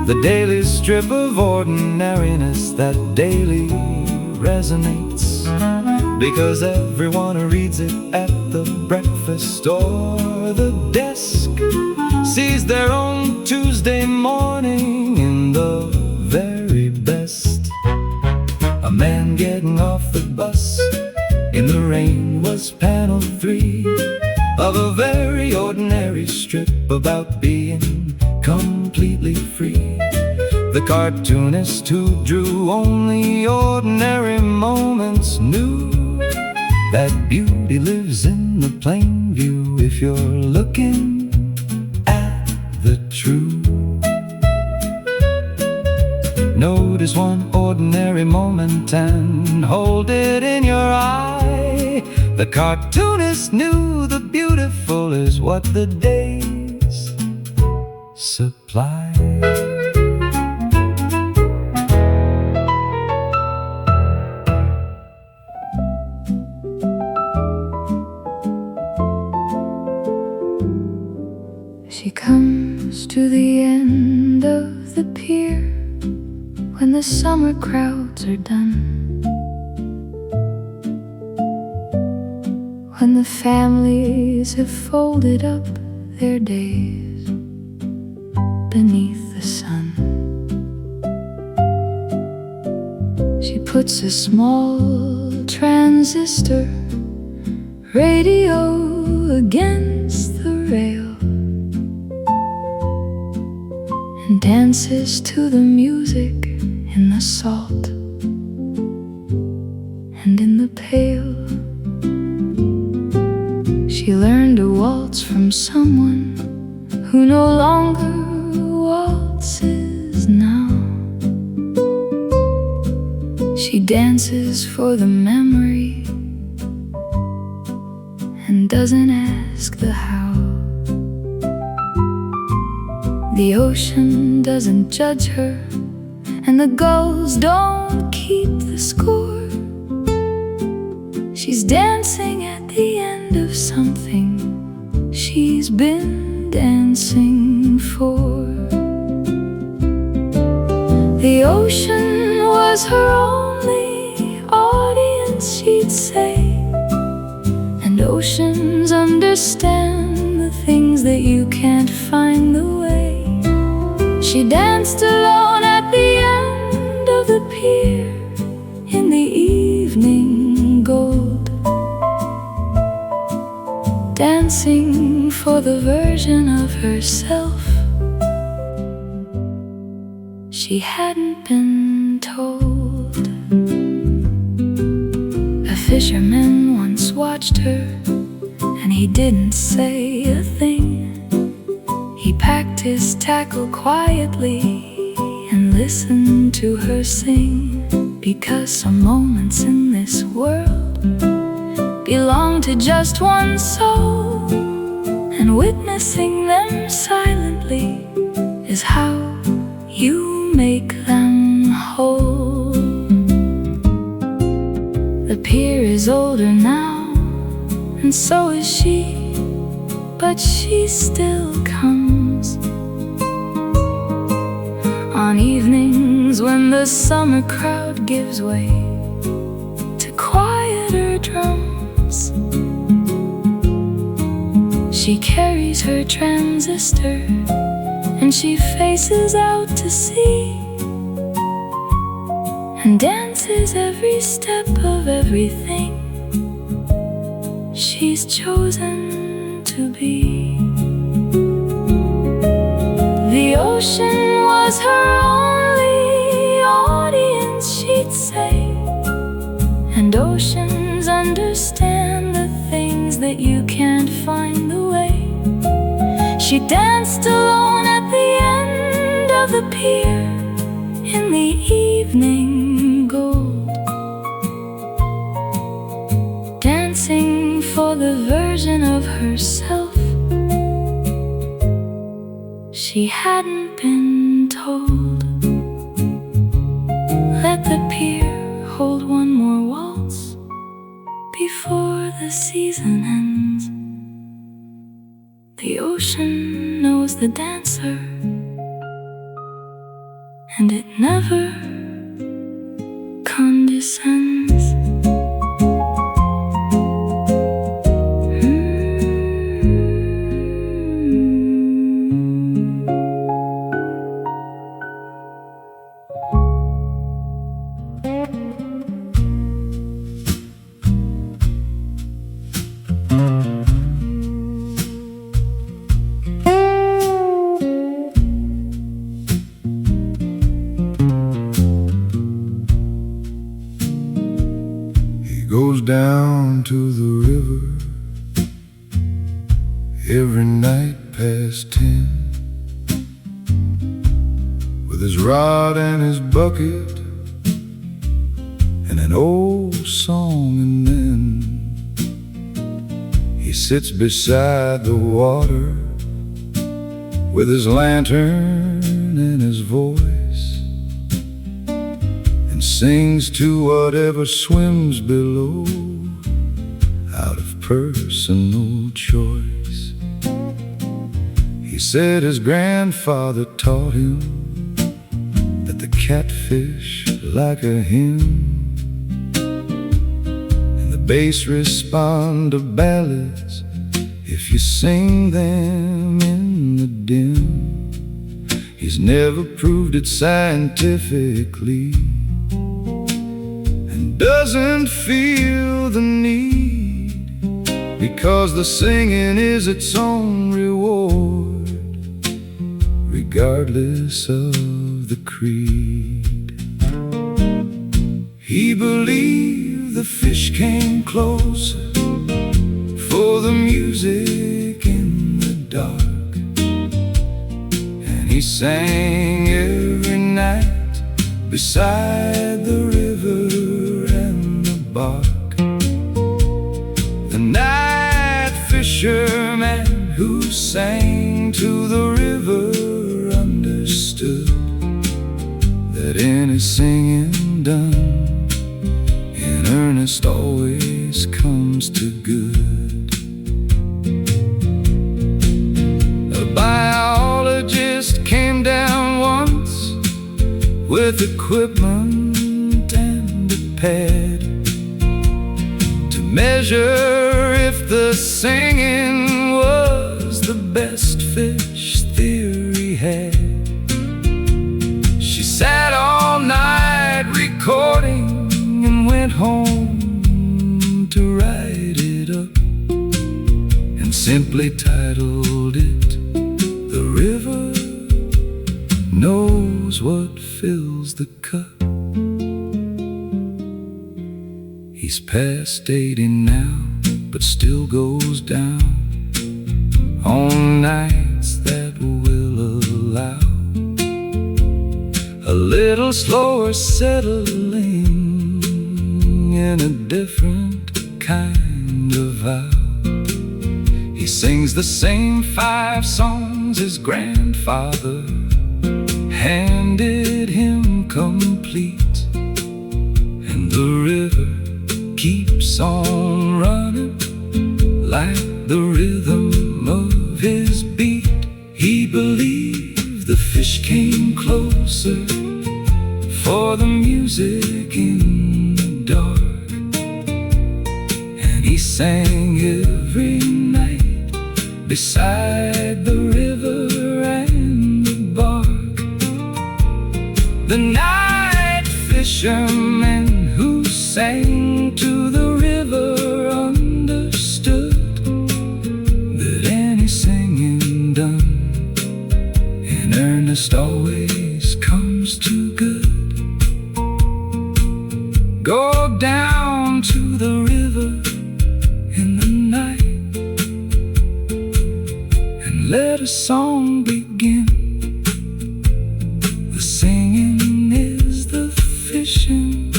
the daily strip of ordinariness that daily resonates, because everyone reads it at the breakfast or the desk, sees their own Tuesday morning in the very best. A man getting off the bus in the rain was panel 3 of a very ordinary strip about being completely free. The cartoonist who drew only ordinary moments knew that beauty lives in the plain view if you're looking at the truth. Notice one ordinary moment and hold it in your eye. The cartoonist knew the beautiful is what the days supply. She comes to the end of the pier when the summer crowds are done, when the families have folded up their days beneath the sun. She puts a small transistor radio against the rail dances to the music in the salt and in the pail. She learned a waltz from someone who no longer waltzes now. She dances for the memory and doesn't ask the how. The ocean doesn't judge her, and the gulls don't keep the score. She's dancing at the end of something she's been dancing for. The ocean was her only audience, she'd say, and oceans understand the things that you can't find the way. She danced alone at the end of the pier in the evening gold, dancing for the version of herself she hadn't been told. A fisherman once watched her, and he didn't say a thing. He packed his tackle quietly and listened to her sing, because some moments in this world belong to just one soul, and witnessing them silently is how you make them whole. The pier is older now, and so is she, but she still comes on evenings when the summer crowd gives way to quieter drums. She carries her transistor and she faces out to sea, and dances every step of everything she's chosen to be. The ocean was her only audience, she'd say, and oceans understand the things that you can't find the way. She danced alone at the end of the pier in the evening gold, dancing for the version of herself she hadn't been told. Let the pier hold one more waltz before the season ends. The ocean knows the dancer, and it never condescends. Goes down to the river every night past 10, with his rod and his bucket and an old song, and then he sits beside the water with his lantern and his voice, sings to whatever swims below out of personal choice. He said his grandfather taught him that the catfish like a hymn, and the bass respond to ballads if you sing them in the dim. He's never proved it scientifically, doesn't feel the need, because the singing is its own reward, regardless of the creed. He believed the fish came closer for the music in the dark, and he sang every night beside the river and the bark. The night fisherman who sang to the river understood that any singing done in earnest always comes to good. A biologist came down once with equipment and a pad to measure if the singing was the best fish theory had. She sat all night recording and went home to write it up, and simply titled it "The River Knows What Fills the Cup." He's past 80 now, but still goes down on nights that will allow a little slower settling in a different kind of vow. He sings the same 5 songs his grandfather handed him complete, and the river keeps on running like the rhythm of his beat. He believed the fish came closer for the music in the dark, and he sang every night beside the river and the bark. The night fisherman who sang to the river understood that any singing done in earnest always comes to good. Go down to the river in the night and let a song begin. The singing is the fishing,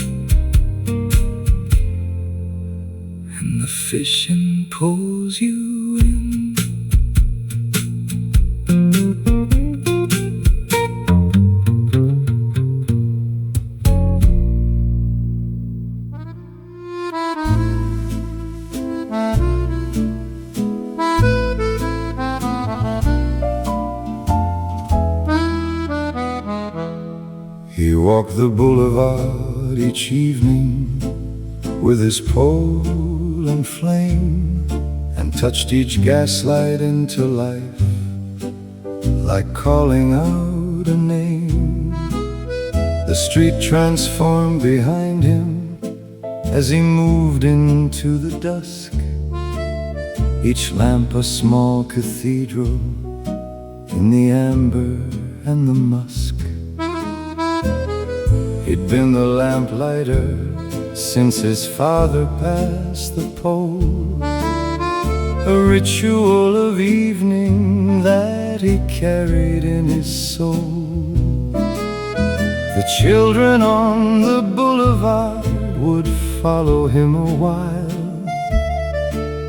and the fishing pulls you in. He walked the boulevard each evening with his pole and flame, and touched each gaslight into life like calling out a name. The street transformed behind him as he moved into the dusk, each lamp a small cathedral in the amber and the musk. He'd been the lamplighter since his father passed the pole, a ritual of evening that he carried in his soul. The children on the boulevard would follow him a while,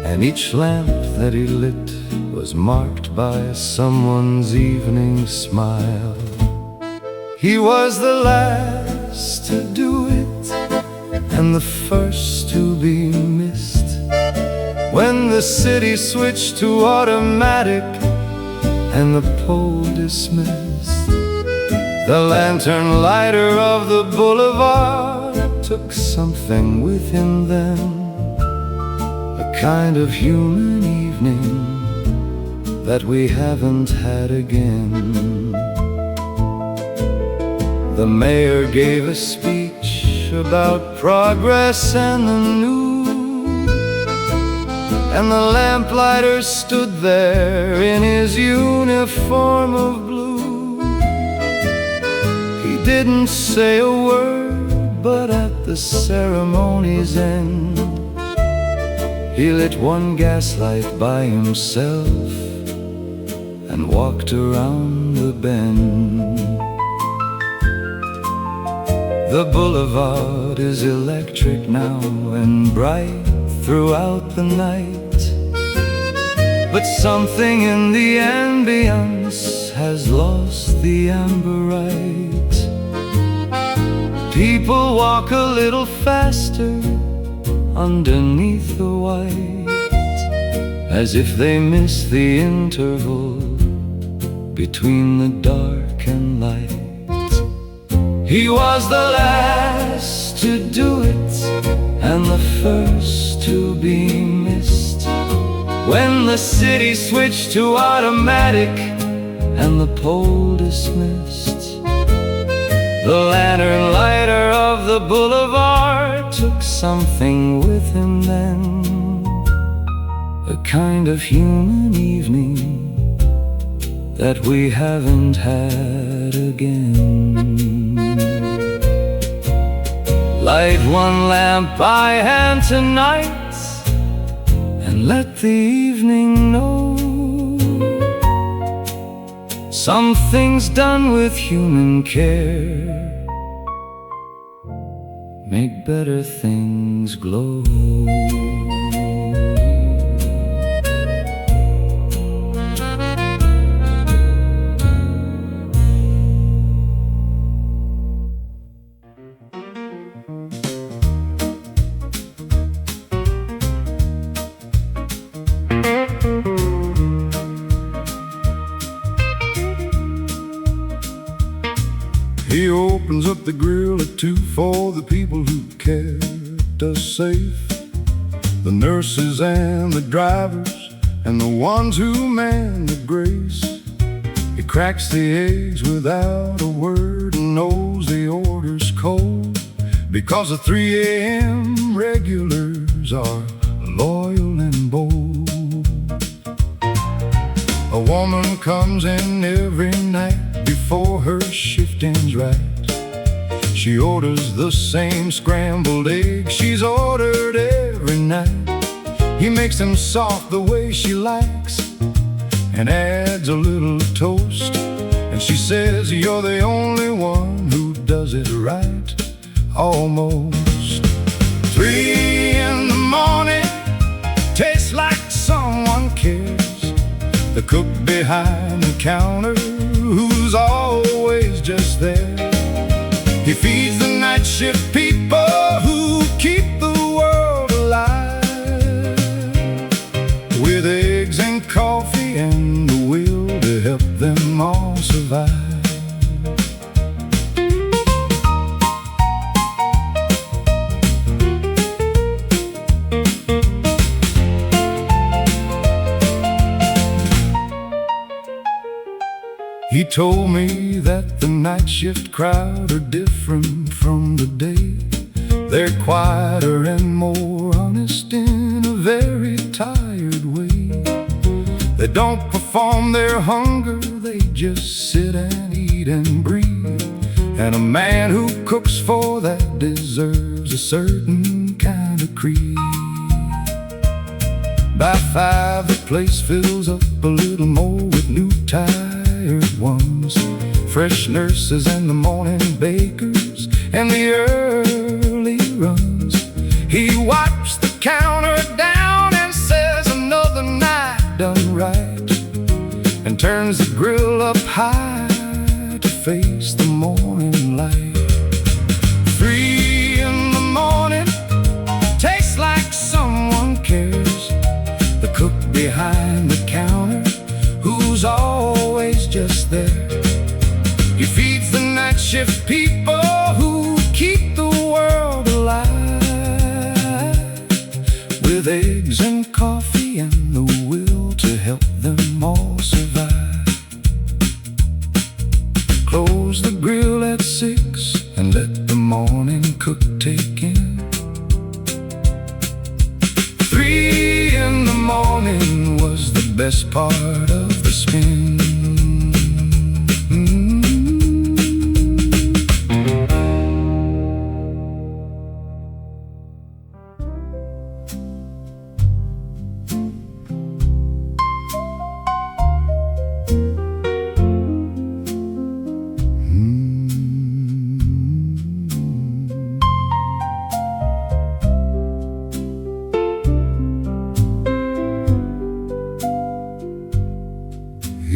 and each lamp that he lit was marked by someone's evening smile. He was the last to do it and the first to be missed when the city switched to automatic and the pole dismissed. The lantern lighter of the boulevard took something with him then, a kind of human evening that we haven't had again. The mayor gave a speech about progress and the new, and the lamplighter stood there in his uniform of blue. didn't say a word, but at the ceremony's end, he lit one gaslight by himself and walked around the bend. The boulevard is electric now and bright throughout the night, but something in the ambience has lost the amberite. People walk a little faster underneath the white, as if they miss the interval between the dark and light. He was the last to do it and the first to be missed, when the city switched to automatic and the pole dismissed. The lantern lighter of the boulevard took something with him then, a kind of human evening that we haven't had again. Light one lamp by hand tonight and let the evening know something's done with human care, make better things glow. He opens up the grill at 2 for the people who kept us safe, the nurses and the drivers and the ones who man the grace. He cracks the eggs without a word and knows the order's cold, because the 3 a.m. regulars are loyal and bold. A woman comes in every night before her shift ends right. She orders the same scrambled eggs she's ordered every night. He makes them soft the way she likes and adds a little toast, and she says, "You're the only one who does it right." Almost 3 in the morning, tastes like someone cares. The cook behind the counter who's always just there. He feeds the night shift people who keep the world alive, with eggs and coffee and the will to help them all survive. He told me that the night shift crowd are different from the day. They're quieter and more honest in a very tired way. They don't perform their hunger, they just sit and eat and breathe. And a man who cooks for that deserves a certain kind of creed. By 5 the place fills up a little more with new tired ones, fresh nurses and the morning bakers and the early runs. He wipes the counter down and says, "Another night done right," and turns the grill up high to face the morning light. 3 in the morning, tastes like someone cares. The cook behind the counter who's always just there. He feeds the night shift people who keep the world alive, with eggs and coffee and the will to help them all survive. Close the grill at 6 and let the morning cook take in. 3 in the morning was the best part of the spin.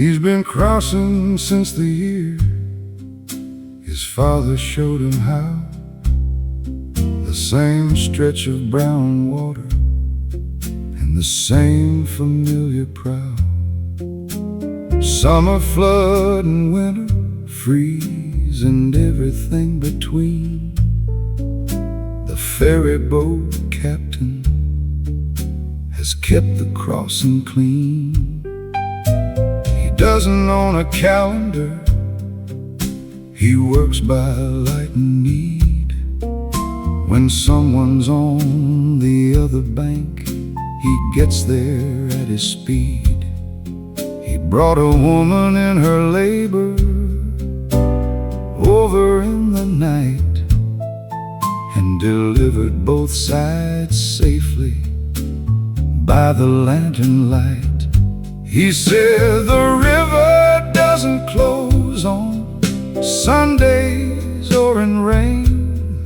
He's been crossing since the year his father showed him how. The same stretch of brown water and the same familiar prow. Summer flood and winter freeze and everything between. The ferryboat captain has kept the crossing clean. He doesn't own a calendar, he works by light and need. When someone's on the other bank, he gets there at his speed. He brought a woman in her labor over in the night and delivered both sides safely by the lantern light. He said the river doesn't close on Sundays or in rain.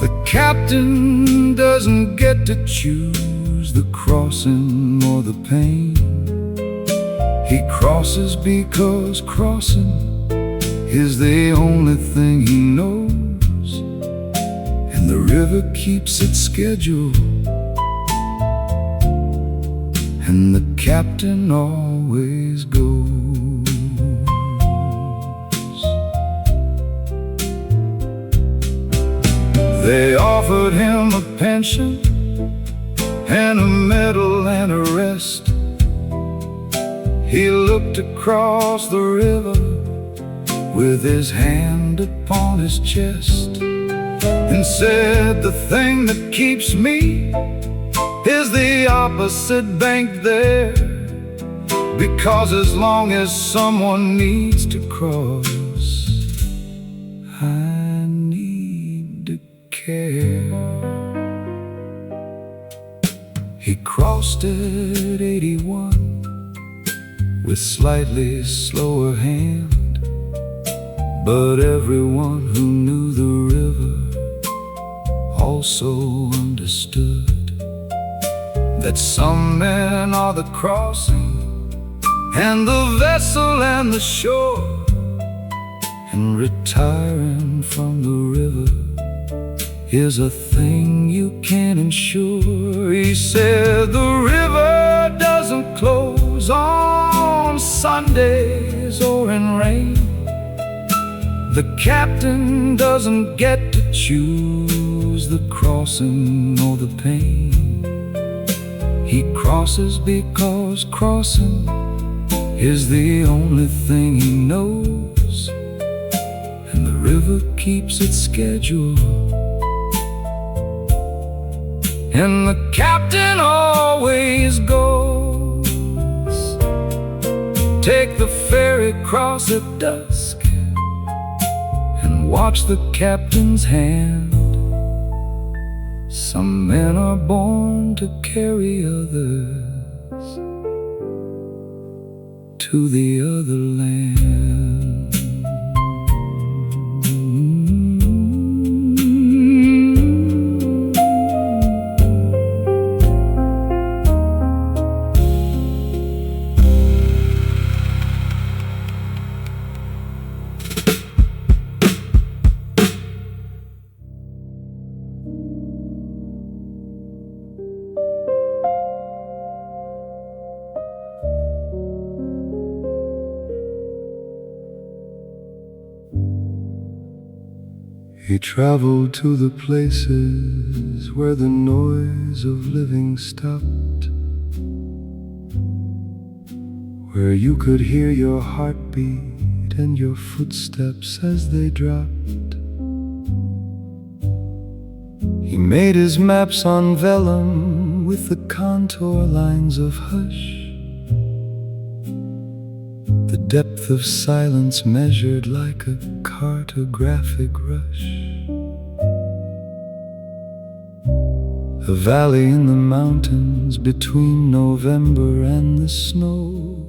The captain doesn't get to choose the crossing or the pain. He crosses because crossing is the only thing he knows, and the river keeps its schedule, and the captain always goes. They offered him a pension and a medal and a rest. He looked across the river with his hand upon his chest and said, the thing that keeps me is the opposite bank there, because as long as someone needs to cross, I need to care. He crossed at 81 with slightly slower hand, but everyone who knew the river also understood that some men are the crossing and the vessel and the shore, and retiring from the river is a thing you can't insure. He said the river doesn't close on Sundays or in rain. The captain doesn't get to choose the crossing or the pain. He crosses because crossing is the only thing he knows, and the river keeps its schedule, and the captain always goes. Take the ferry cross at dusk and watch the captain's hand. Some men are born to carry others to the other land. He traveled to the places where the noise of living stopped, where you could hear your heartbeat and your footsteps as they dropped. He made his maps on vellum with the contour lines of hush, the depth of silence measured like a cartographic rush. A valley in the mountains between November and the snow,